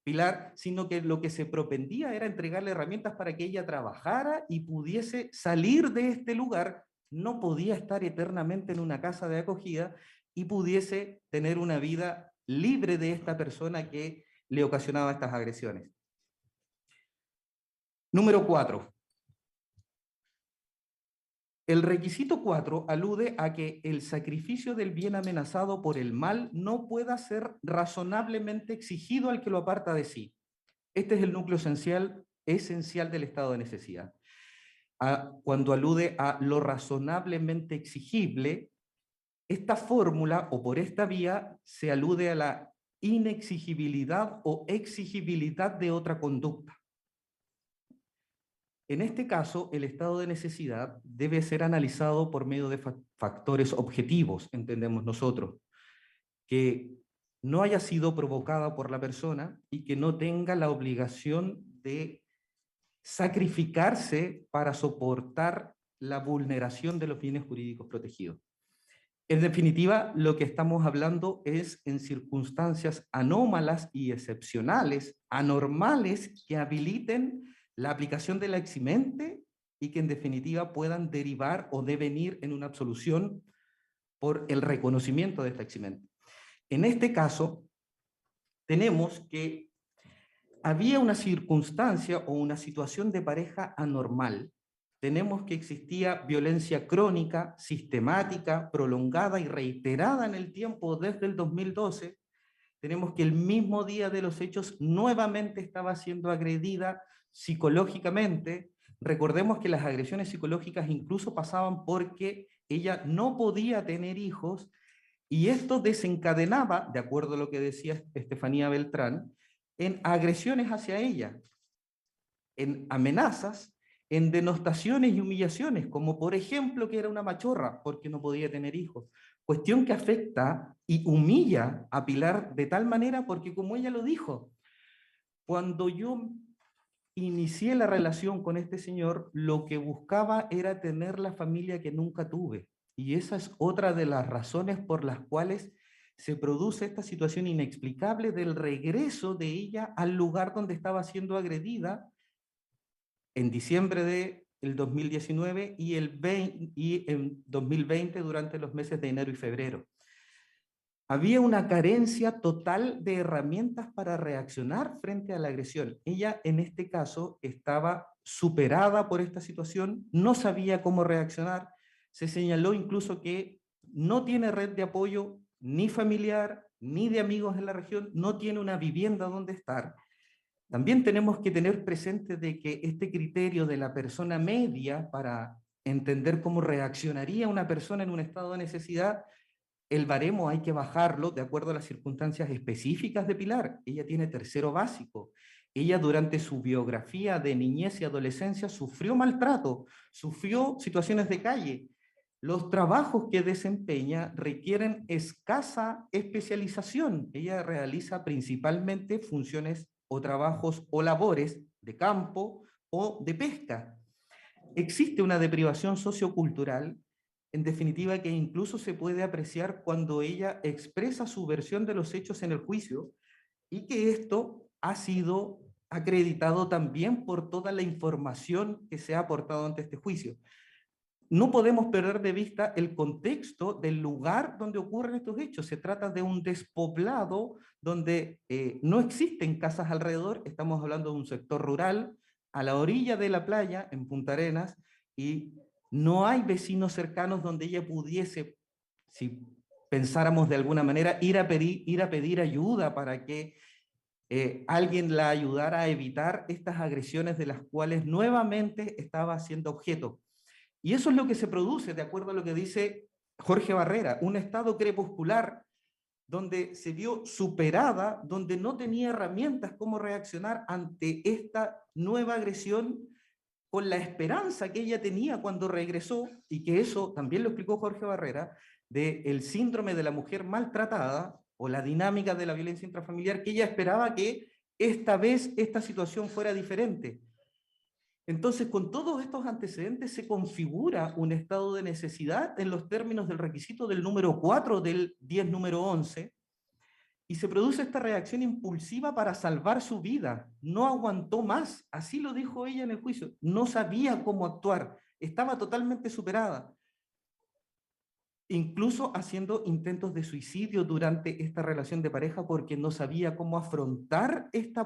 Speaker 3: Pilar, sino que lo que se propendía era entregarle herramientas para que ella trabajara y pudiese salir de este lugar. No podía estar eternamente en una casa de acogida y pudiese tener una vida libre de esta persona que le ocasionaba estas agresiones. Número 4. El requisito 4 alude a que el sacrificio del bien amenazado por el mal no pueda ser razonablemente exigido al que lo aparta de sí. Este es el núcleo esencial del estado de necesidad. Cuando alude a lo razonablemente exigible, esta fórmula o por esta vía se alude a la inexigibilidad o exigibilidad de otra conducta. En este caso, el estado de necesidad debe ser analizado por medio de factores objetivos, entendemos nosotros, que no haya sido provocada por la persona y que no tenga la obligación de sacrificarse para soportar la vulneración de los bienes jurídicos protegidos. En definitiva, lo que estamos hablando es en circunstancias anómalas y excepcionales, anormales, que habiliten la aplicación de la eximente y que en definitiva puedan derivar o devenir en una absolución por el reconocimiento de esta eximente. En este caso, tenemos que había una circunstancia o una situación de pareja anormal. Tenemos que existía violencia crónica, sistemática, prolongada y reiterada en el tiempo desde el 2012. Tenemos que el mismo día de los hechos nuevamente estaba siendo agredida psicológicamente. Recordemos que las agresiones psicológicas incluso pasaban porque ella no podía tener hijos y esto desencadenaba, de acuerdo a lo que decía Estefanía Beltrán, en agresiones hacia ella, en amenazas, en denostaciones y humillaciones, como por ejemplo que era una machorra porque no podía tener hijos. Cuestión que afecta y humilla a Pilar de tal manera porque, como ella lo dijo, cuando yo inicié la relación con este señor, lo que buscaba era tener la familia que nunca tuve. Y esa es otra de las razones por las cuales se produce esta situación inexplicable del regreso de ella al lugar donde estaba siendo agredida en diciembre del 2019 y en 2020 durante los meses de enero y febrero. Había una carencia total de herramientas para reaccionar frente a la agresión. Ella, en este caso, estaba superada por esta situación, no sabía cómo reaccionar. Se señaló incluso que no tiene red de apoyo ni familiar, ni de amigos en la región, no tiene una vivienda donde estar. También tenemos que tener presente de que este criterio de la persona media para entender cómo reaccionaría una persona en un estado de necesidad, el baremo hay que bajarlo de acuerdo a las circunstancias específicas de Pilar. Ella tiene tercero básico. Ella durante su biografía de niñez y adolescencia sufrió maltrato, sufrió situaciones de calle. Los trabajos que desempeña requieren escasa especialización. Ella realiza principalmente funciones o trabajos o labores de campo o de pesca. Existe una deprivación sociocultural, en definitiva, que incluso se puede apreciar cuando ella expresa su versión de los hechos en el juicio y que esto ha sido acreditado también por toda la información que se ha aportado ante este juicio. No podemos perder de vista el contexto del lugar donde ocurren estos hechos. Se trata de un despoblado donde no existen casas alrededor. Estamos hablando de un sector rural a la orilla de la playa, en Punta Arenas, y no hay vecinos cercanos donde ella pudiese, si pensáramos de alguna manera, ir a pedir ayuda para que alguien la ayudara a evitar estas agresiones de las cuales nuevamente estaba siendo objeto. Y eso es lo que se produce, de acuerdo a lo que dice Jorge Barrera, un estado crepuscular donde se vio superada, donde no tenía herramientas cómo reaccionar ante esta nueva agresión, con la esperanza que ella tenía cuando regresó, y que eso también lo explicó Jorge Barrera, del síndrome de la mujer maltratada o la dinámica de la violencia intrafamiliar, que ella esperaba que esta vez esta situación fuera diferente. Entonces, con todos estos antecedentes se configura un estado de necesidad en los términos del requisito del número 4 del 10 número 11, y se produce esta reacción impulsiva para salvar su vida. No aguantó más, así lo dijo ella en el juicio. No sabía cómo actuar, estaba totalmente superada. Incluso haciendo intentos de suicidio durante esta relación de pareja porque no sabía cómo afrontar este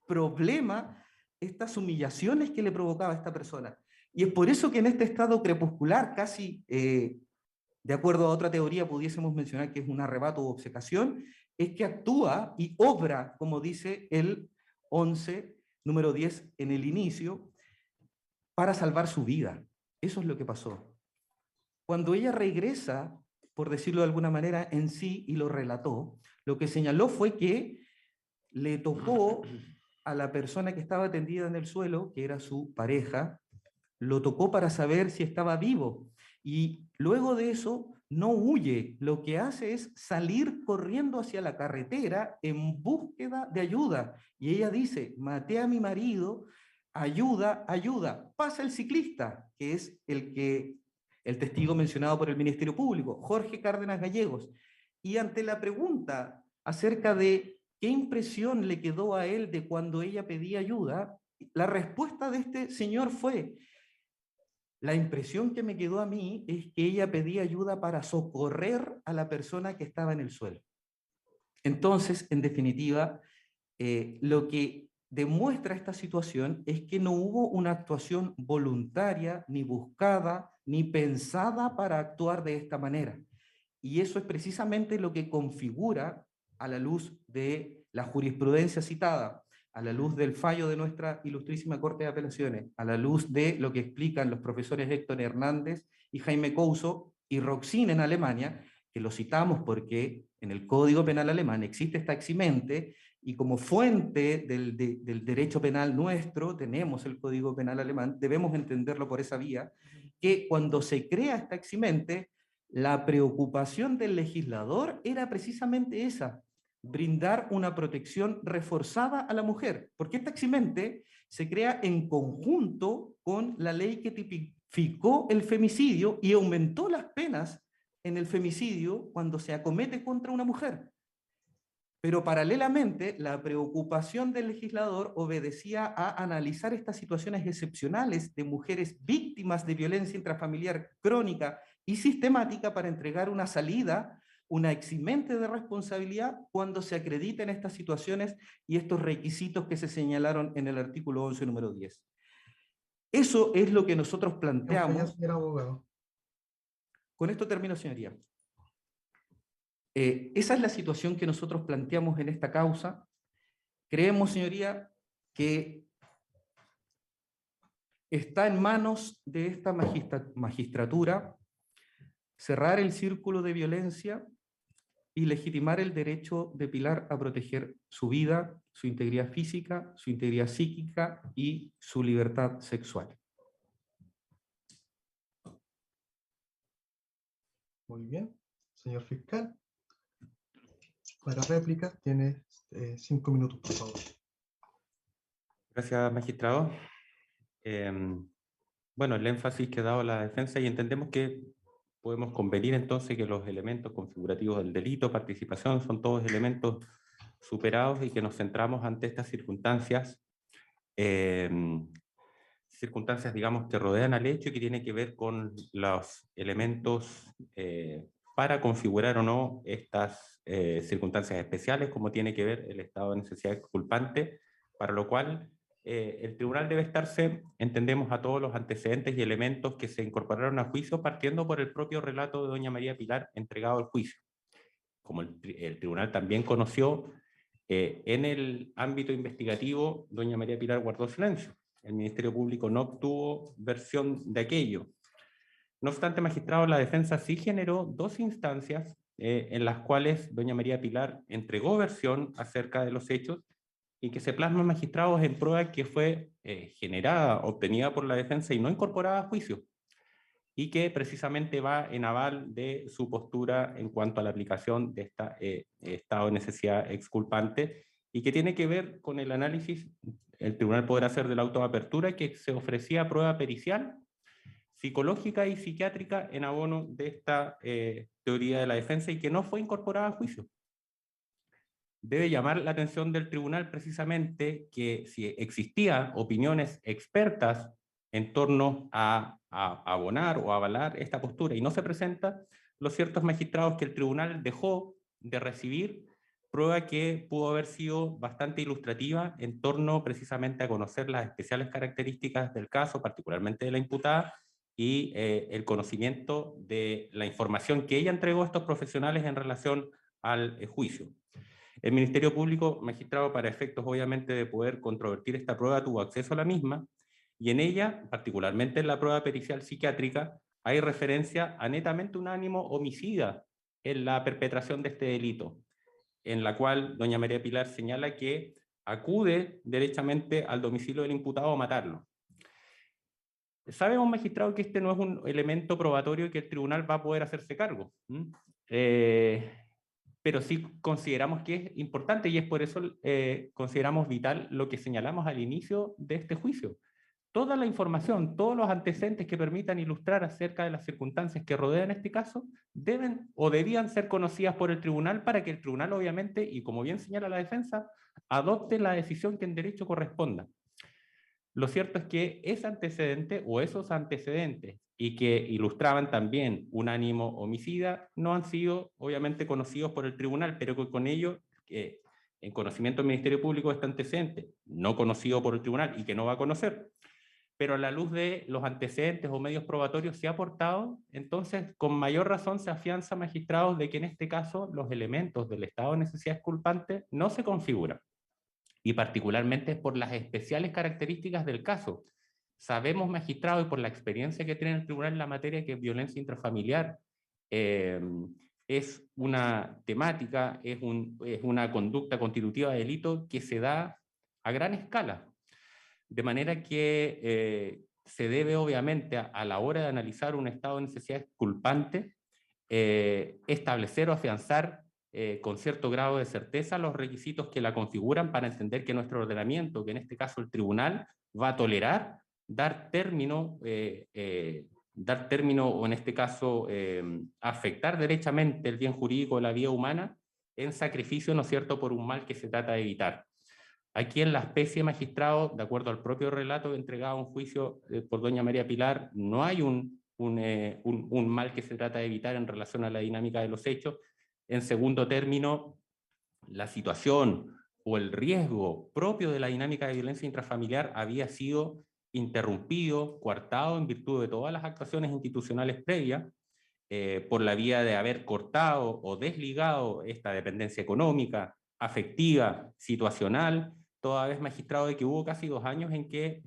Speaker 3: problema, estas humillaciones que le provocaba a esta persona. Y es por eso que en este estado crepuscular, casi de acuerdo a otra teoría pudiésemos mencionar que es un arrebato o obcecación, es que actúa y obra, como dice el 11, número 10 en el inicio, para salvar su vida. Eso es lo que pasó. Cuando ella regresa, por decirlo de alguna manera, en sí, y lo relató, lo que señaló fue que le tocó a la persona que estaba tendida en el suelo, que era su pareja, lo tocó para saber si estaba vivo. Y luego de eso no huye, lo que hace es salir corriendo hacia la carretera en búsqueda de ayuda. Y ella dice, maté a mi marido, ayuda, ayuda. Pasa el ciclista, que es el que el testigo mencionado por el Ministerio Público, Jorge Cárdenas Gallegos. Y ante la pregunta acerca de qué impresión le quedó a él de cuando ella pedía ayuda, la respuesta de este señor fue: la impresión que me quedó a mí es que ella pedía ayuda para socorrer a la persona que estaba en el suelo. Entonces, en definitiva, lo que demuestra esta situación es que no hubo una actuación voluntaria, ni buscada, ni pensada para actuar de esta manera. Y eso es precisamente lo que configura, a la luz de la jurisprudencia citada, a la luz del fallo de nuestra ilustrísima Corte de Apelaciones, a la luz de lo que explican los profesores Héctor Hernández y Jaime Couso y Roxin en Alemania, que lo citamos porque en el Código Penal alemán existe esta eximente, y como fuente del derecho penal nuestro tenemos el Código Penal alemán, debemos entenderlo por esa vía, que cuando se crea esta eximente, la preocupación del legislador era precisamente esa: brindar una protección reforzada a la mujer, porque esta eximente se crea en conjunto con la ley que tipificó el femicidio y aumentó las penas en el femicidio cuando se acomete contra una mujer. Pero paralelamente, la preocupación del legislador obedecía a analizar estas situaciones excepcionales de mujeres víctimas de violencia intrafamiliar crónica y sistemática para entregar una salida, una eximente de responsabilidad cuando se acrediten estas situaciones y estos requisitos que se señalaron en el artículo 11, número 10. Eso es lo que nosotros planteamos.
Speaker 2: Señor abogado.
Speaker 3: Con esto termino, señoría. Esa es la situación que nosotros planteamos en esta causa. Creemos, señoría, que está en manos de esta magistratura cerrar el círculo de violencia y legitimar el derecho de Pilar a proteger su vida, su integridad física, su integridad psíquica y su libertad sexual.
Speaker 2: Muy bien. Señor fiscal, para réplica tiene 5 minutos, por favor.
Speaker 1: Gracias, magistrado. Bueno, el énfasis que ha dado la defensa, y entendemos que podemos convenir entonces que los elementos configurativos del delito, participación, son todos elementos superados y que nos centramos ante estas circunstancias, circunstancias, digamos, que rodean al hecho y que tienen que ver con los elementos para configurar o no estas circunstancias especiales, como tiene que ver el estado de necesidad exculpante, para lo cual el tribunal debe estarse, entendemos, a todos los antecedentes y elementos que se incorporaron a juicio, partiendo por el propio relato de doña María Pilar entregado al juicio. Como el tribunal también conoció, en el ámbito investigativo, doña María Pilar guardó silencio. El Ministerio Público no obtuvo versión de aquello. No obstante, magistrado, la defensa sí generó dos instancias en las cuales doña María Pilar entregó versión acerca de los hechos y que se plasman, magistrados, en prueba que fue generada, obtenida por la defensa y no incorporada a juicio, y que precisamente va en aval de su postura en cuanto a la aplicación de este estado de necesidad exculpante, y que tiene que ver con el análisis, el tribunal podrá hacer de la autoapertura, que se ofrecía prueba pericial, psicológica y psiquiátrica en abono de esta teoría de la defensa y que no fue incorporada a juicio. Debe llamar la atención del tribunal precisamente que si existían opiniones expertas en torno a abonar o avalar esta postura y no se presenta, los ciertos magistrados que el tribunal dejó de recibir, prueba que pudo haber sido bastante ilustrativa en torno precisamente a conocer las especiales características del caso, particularmente de la imputada, y el conocimiento de la información que ella entregó a estos profesionales en relación al juicio. El Ministerio Público, magistrado, para efectos obviamente de poder controvertir esta prueba, tuvo acceso a la misma, y en ella, particularmente en la prueba pericial psiquiátrica, hay referencia a netamente un ánimo homicida en la perpetración de este delito, en la cual doña María Pilar señala que acude derechamente al domicilio del imputado a matarlo. Sabemos, magistrado, que este no es un elemento probatorio que el tribunal va a poder hacerse cargo, pero sí consideramos que es importante, y es por eso consideramos vital lo que señalamos al inicio de este juicio. toda la información, todos los antecedentes que permitan ilustrar acerca de las circunstancias que rodean este caso, deben o debían ser conocidas por el tribunal para que el tribunal, obviamente, y como bien señala la defensa, adopte la decisión que en derecho corresponda. Lo cierto es que ese antecedente o esos antecedentes y que ilustraban también un ánimo homicida no han sido obviamente conocidos por el tribunal, pero que con ello, en conocimiento del Ministerio Público este antecedente, no conocido por el tribunal y que no va a conocer, pero a la luz de los antecedentes o medios probatorios se ha aportado, entonces con mayor razón se afianza, magistrados, de que en este caso los elementos del estado de necesidad exculpante no se configuran, y particularmente por las especiales características del caso. Sabemos, magistrado, y por la experiencia que tiene el tribunal en la materia, que violencia intrafamiliar es una temática, es una conducta constitutiva de delito que se da a gran escala. De manera que se debe, obviamente, a la hora de analizar un estado de necesidad exculpante, establecer o afianzar con cierto grado de certeza los requisitos que la configuran para entender que nuestro ordenamiento, que en este caso el tribunal, va a tolerar dar término o en este caso afectar derechamente el bien jurídico de la vida humana en sacrificio, ¿no es cierto?, por un mal que se trata de evitar. Aquí en la especie, magistrado, de acuerdo al propio relato entregado a un juicio por doña María Pilar, no hay un mal que se trata de evitar en relación a la dinámica de los hechos. En segundo término, la situación o el riesgo propio de la dinámica de violencia intrafamiliar había sido interrumpido, coartado en virtud de todas las actuaciones institucionales previas, por la vía de haber cortado o desligado esta dependencia económica, afectiva, situacional, toda vez, magistrado, de que hubo casi 2 años en que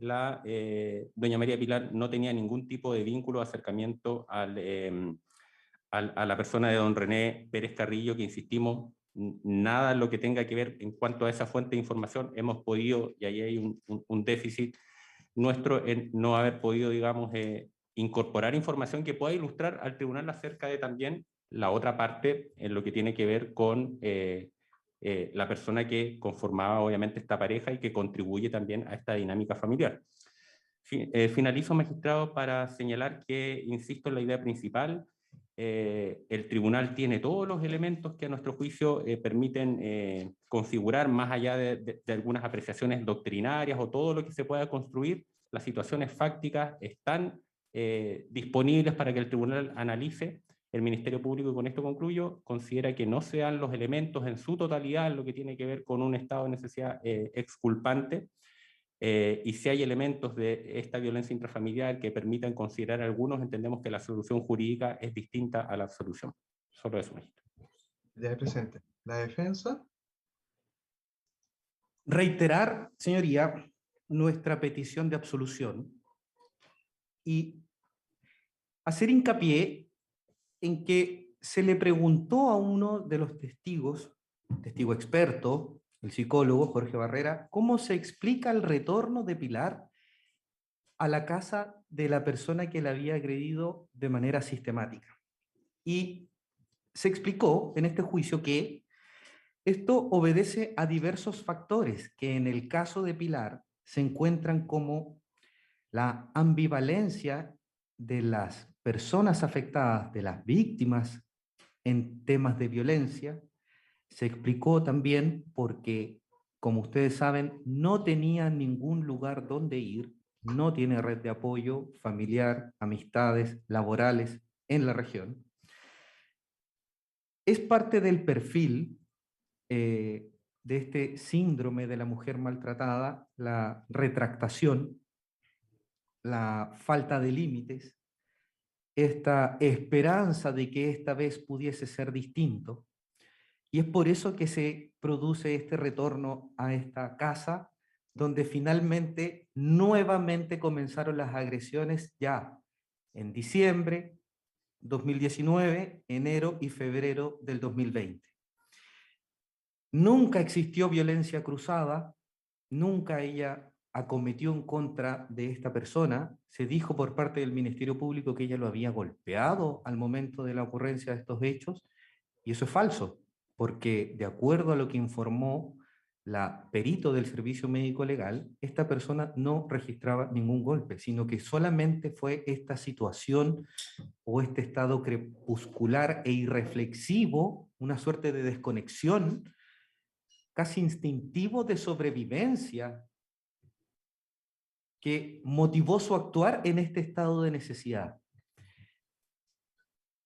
Speaker 1: doña María Pilar no tenía ningún tipo de vínculo o acercamiento a la persona de don René Pérez Carrillo, que insistimos, nada en lo que tenga que ver en cuanto a esa fuente de información hemos podido, y ahí hay un déficit nuestro en no haber podido, digamos, incorporar información que pueda ilustrar al tribunal acerca de también la otra parte en lo que tiene que ver con la persona que conformaba obviamente esta pareja y que contribuye también a esta dinámica familiar. Finalizo, magistrado, para señalar que, insisto en la idea principal, el tribunal tiene todos los elementos que a nuestro juicio permiten configurar, más allá de algunas apreciaciones doctrinarias o todo lo que se pueda construir, las situaciones fácticas están disponibles para que el tribunal analice. El Ministerio Público, y con esto concluyo, considera que no se dan los elementos en su totalidad en lo que tiene que ver con un estado de necesidad exculpante, y si hay elementos de esta violencia intrafamiliar que permitan considerar algunos, entendemos que la solución jurídica es distinta a la absolución. Solo eso, ministro.
Speaker 2: Ya presente. La defensa.
Speaker 3: Reiterar, señoría, nuestra petición de absolución y hacer hincapié en que se le preguntó a uno de los testigos, testigo experto, el psicólogo Jorge Barrera, cómo se explica el retorno de Pilar a la casa de la persona que la había agredido de manera sistemática. Y se explicó en este juicio que esto obedece a diversos factores que en el caso de Pilar se encuentran como la ambivalencia de las personas afectadas, de las víctimas en temas de violencia. Se explicó también porque, como ustedes saben, no tenía ningún lugar donde ir, no tiene red de apoyo familiar, amistades, laborales en la región. Es parte del perfil de este síndrome de la mujer maltratada, la retractación, la falta de límites, esta esperanza de que esta vez pudiese ser distinto. Y es por eso que se produce este retorno a esta casa, donde finalmente nuevamente comenzaron las agresiones ya en diciembre 2019, enero y febrero del 2020. Nunca existió violencia cruzada, nunca ella acometió en contra de esta persona. Se dijo por parte del Ministerio Público que ella lo había golpeado al momento de la ocurrencia de estos hechos, y eso es falso, porque de acuerdo a lo que informó la perito del servicio médico legal, esta persona no registraba ningún golpe, sino que solamente fue esta situación o este estado crepuscular e irreflexivo, una suerte de desconexión casi instintivo de sobrevivencia que motivó su actuar en este estado de necesidad.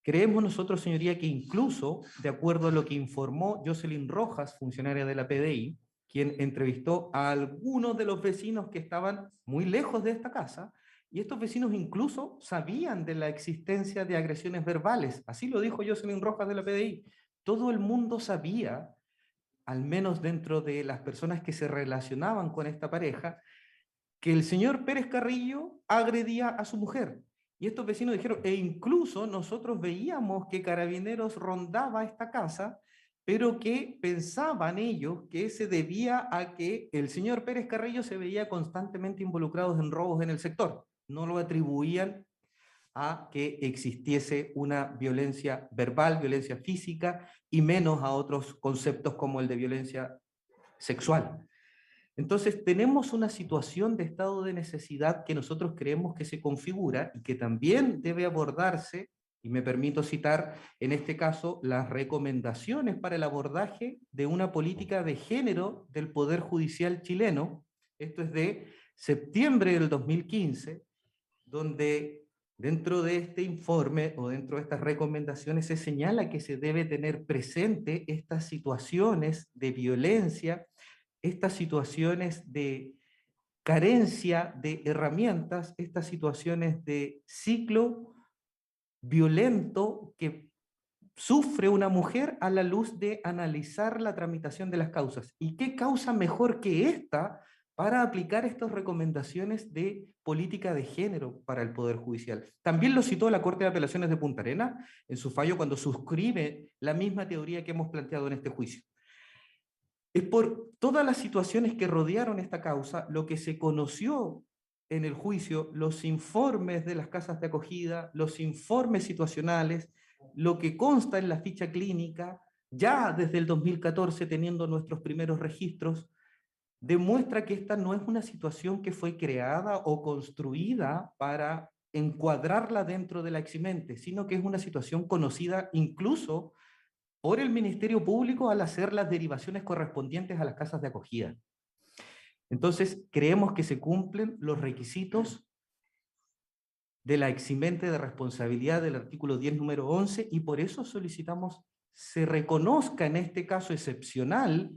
Speaker 3: Creemos nosotros, señoría, que incluso, de acuerdo a lo que informó Jocelyn Rojas, funcionaria de la PDI, quien entrevistó a algunos de los vecinos que estaban muy lejos de esta casa, y estos vecinos incluso sabían de la existencia de agresiones verbales. Así lo dijo Jocelyn Rojas de la PDI. Todo el mundo sabía, al menos dentro de las personas que se relacionaban con esta pareja, que el señor Pérez Carrillo agredía a su mujer. Y estos vecinos dijeron, e incluso nosotros veíamos que Carabineros rondaba esta casa, pero que pensaban ellos que se debía a que el señor Pérez Carrillo se veía constantemente involucrado en robos en el sector. No lo atribuían a que existiese una violencia verbal, violencia física, y menos a otros conceptos como el de violencia sexual. Entonces, tenemos una situación de estado de necesidad que nosotros creemos que se configura y que también debe abordarse, y me permito citar en este caso las recomendaciones para el abordaje de una política de género del Poder Judicial chileno. Esto es de septiembre del 2015, donde dentro de este informe o dentro de estas recomendaciones se señala que se debe tener presente estas situaciones de violencia, estas situaciones de carencia de herramientas, estas situaciones de ciclo violento que sufre una mujer a la luz de analizar la tramitación de las causas. ¿Y qué causa mejor que esta para aplicar estas recomendaciones de política de género para el Poder Judicial? También lo citó la Corte de Apelaciones de Punta Arenas en su fallo cuando suscribe la misma teoría que hemos planteado en este juicio. Es por todas las situaciones que rodearon esta causa, lo que se conoció en el juicio, los informes de las casas de acogida, los informes situacionales, lo que consta en la ficha clínica, ya desde el 2014 teniendo nuestros primeros registros, demuestra que esta no es una situación que fue creada o construida para encuadrarla dentro de la eximente, sino que es una situación conocida incluso por el Ministerio Público al hacer las derivaciones correspondientes a las casas de acogida. Entonces, creemos que se cumplen los requisitos de la eximente de responsabilidad del artículo 10, número 11, y por eso solicitamos se reconozca en este caso excepcional.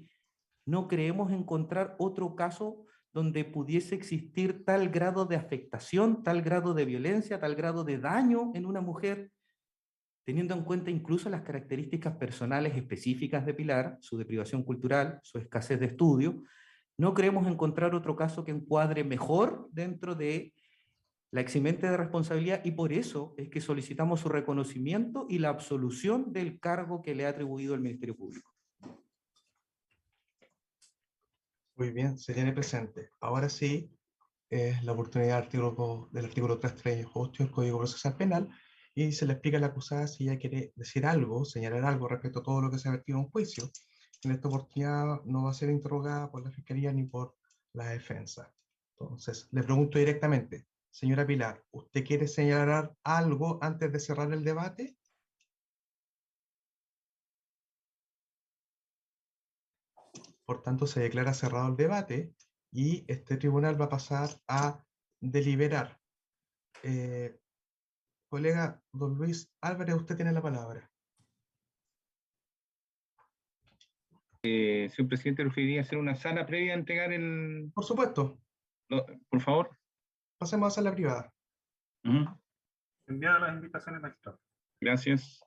Speaker 3: No creemos encontrar otro caso donde pudiese existir tal grado de afectación, tal grado de violencia, tal grado de daño en una mujer, teniendo en cuenta incluso las características personales específicas de Pilar, su deprivación cultural, su escasez de estudio. No creemos encontrar otro caso que encuadre mejor dentro de la eximente de responsabilidad, y por eso es que solicitamos su reconocimiento y la absolución del cargo que le ha atribuido el Ministerio Público.
Speaker 2: Muy bien, se tiene presente. Ahora sí, es la oportunidad del artículo 338 del Código Procesal Penal, y se le explica a la acusada si ella quiere decir algo, señalar algo respecto a todo lo que se ha vertido en juicio. En esta oportunidad no va a ser interrogada por la Fiscalía ni por la defensa. Entonces, le pregunto directamente, señora Pilar, ¿usted quiere señalar algo antes de cerrar el debate? Por tanto, se declara cerrado el debate y este tribunal va a pasar a deliberar. Colega don Luis Álvarez, usted tiene la palabra.
Speaker 4: Señor presidente, preferiría hacer una sala previa a entregar el...
Speaker 2: Por supuesto,
Speaker 4: por favor.
Speaker 2: pasemos a sala privada.
Speaker 4: Enviada las invitaciones, magistrado. Gracias.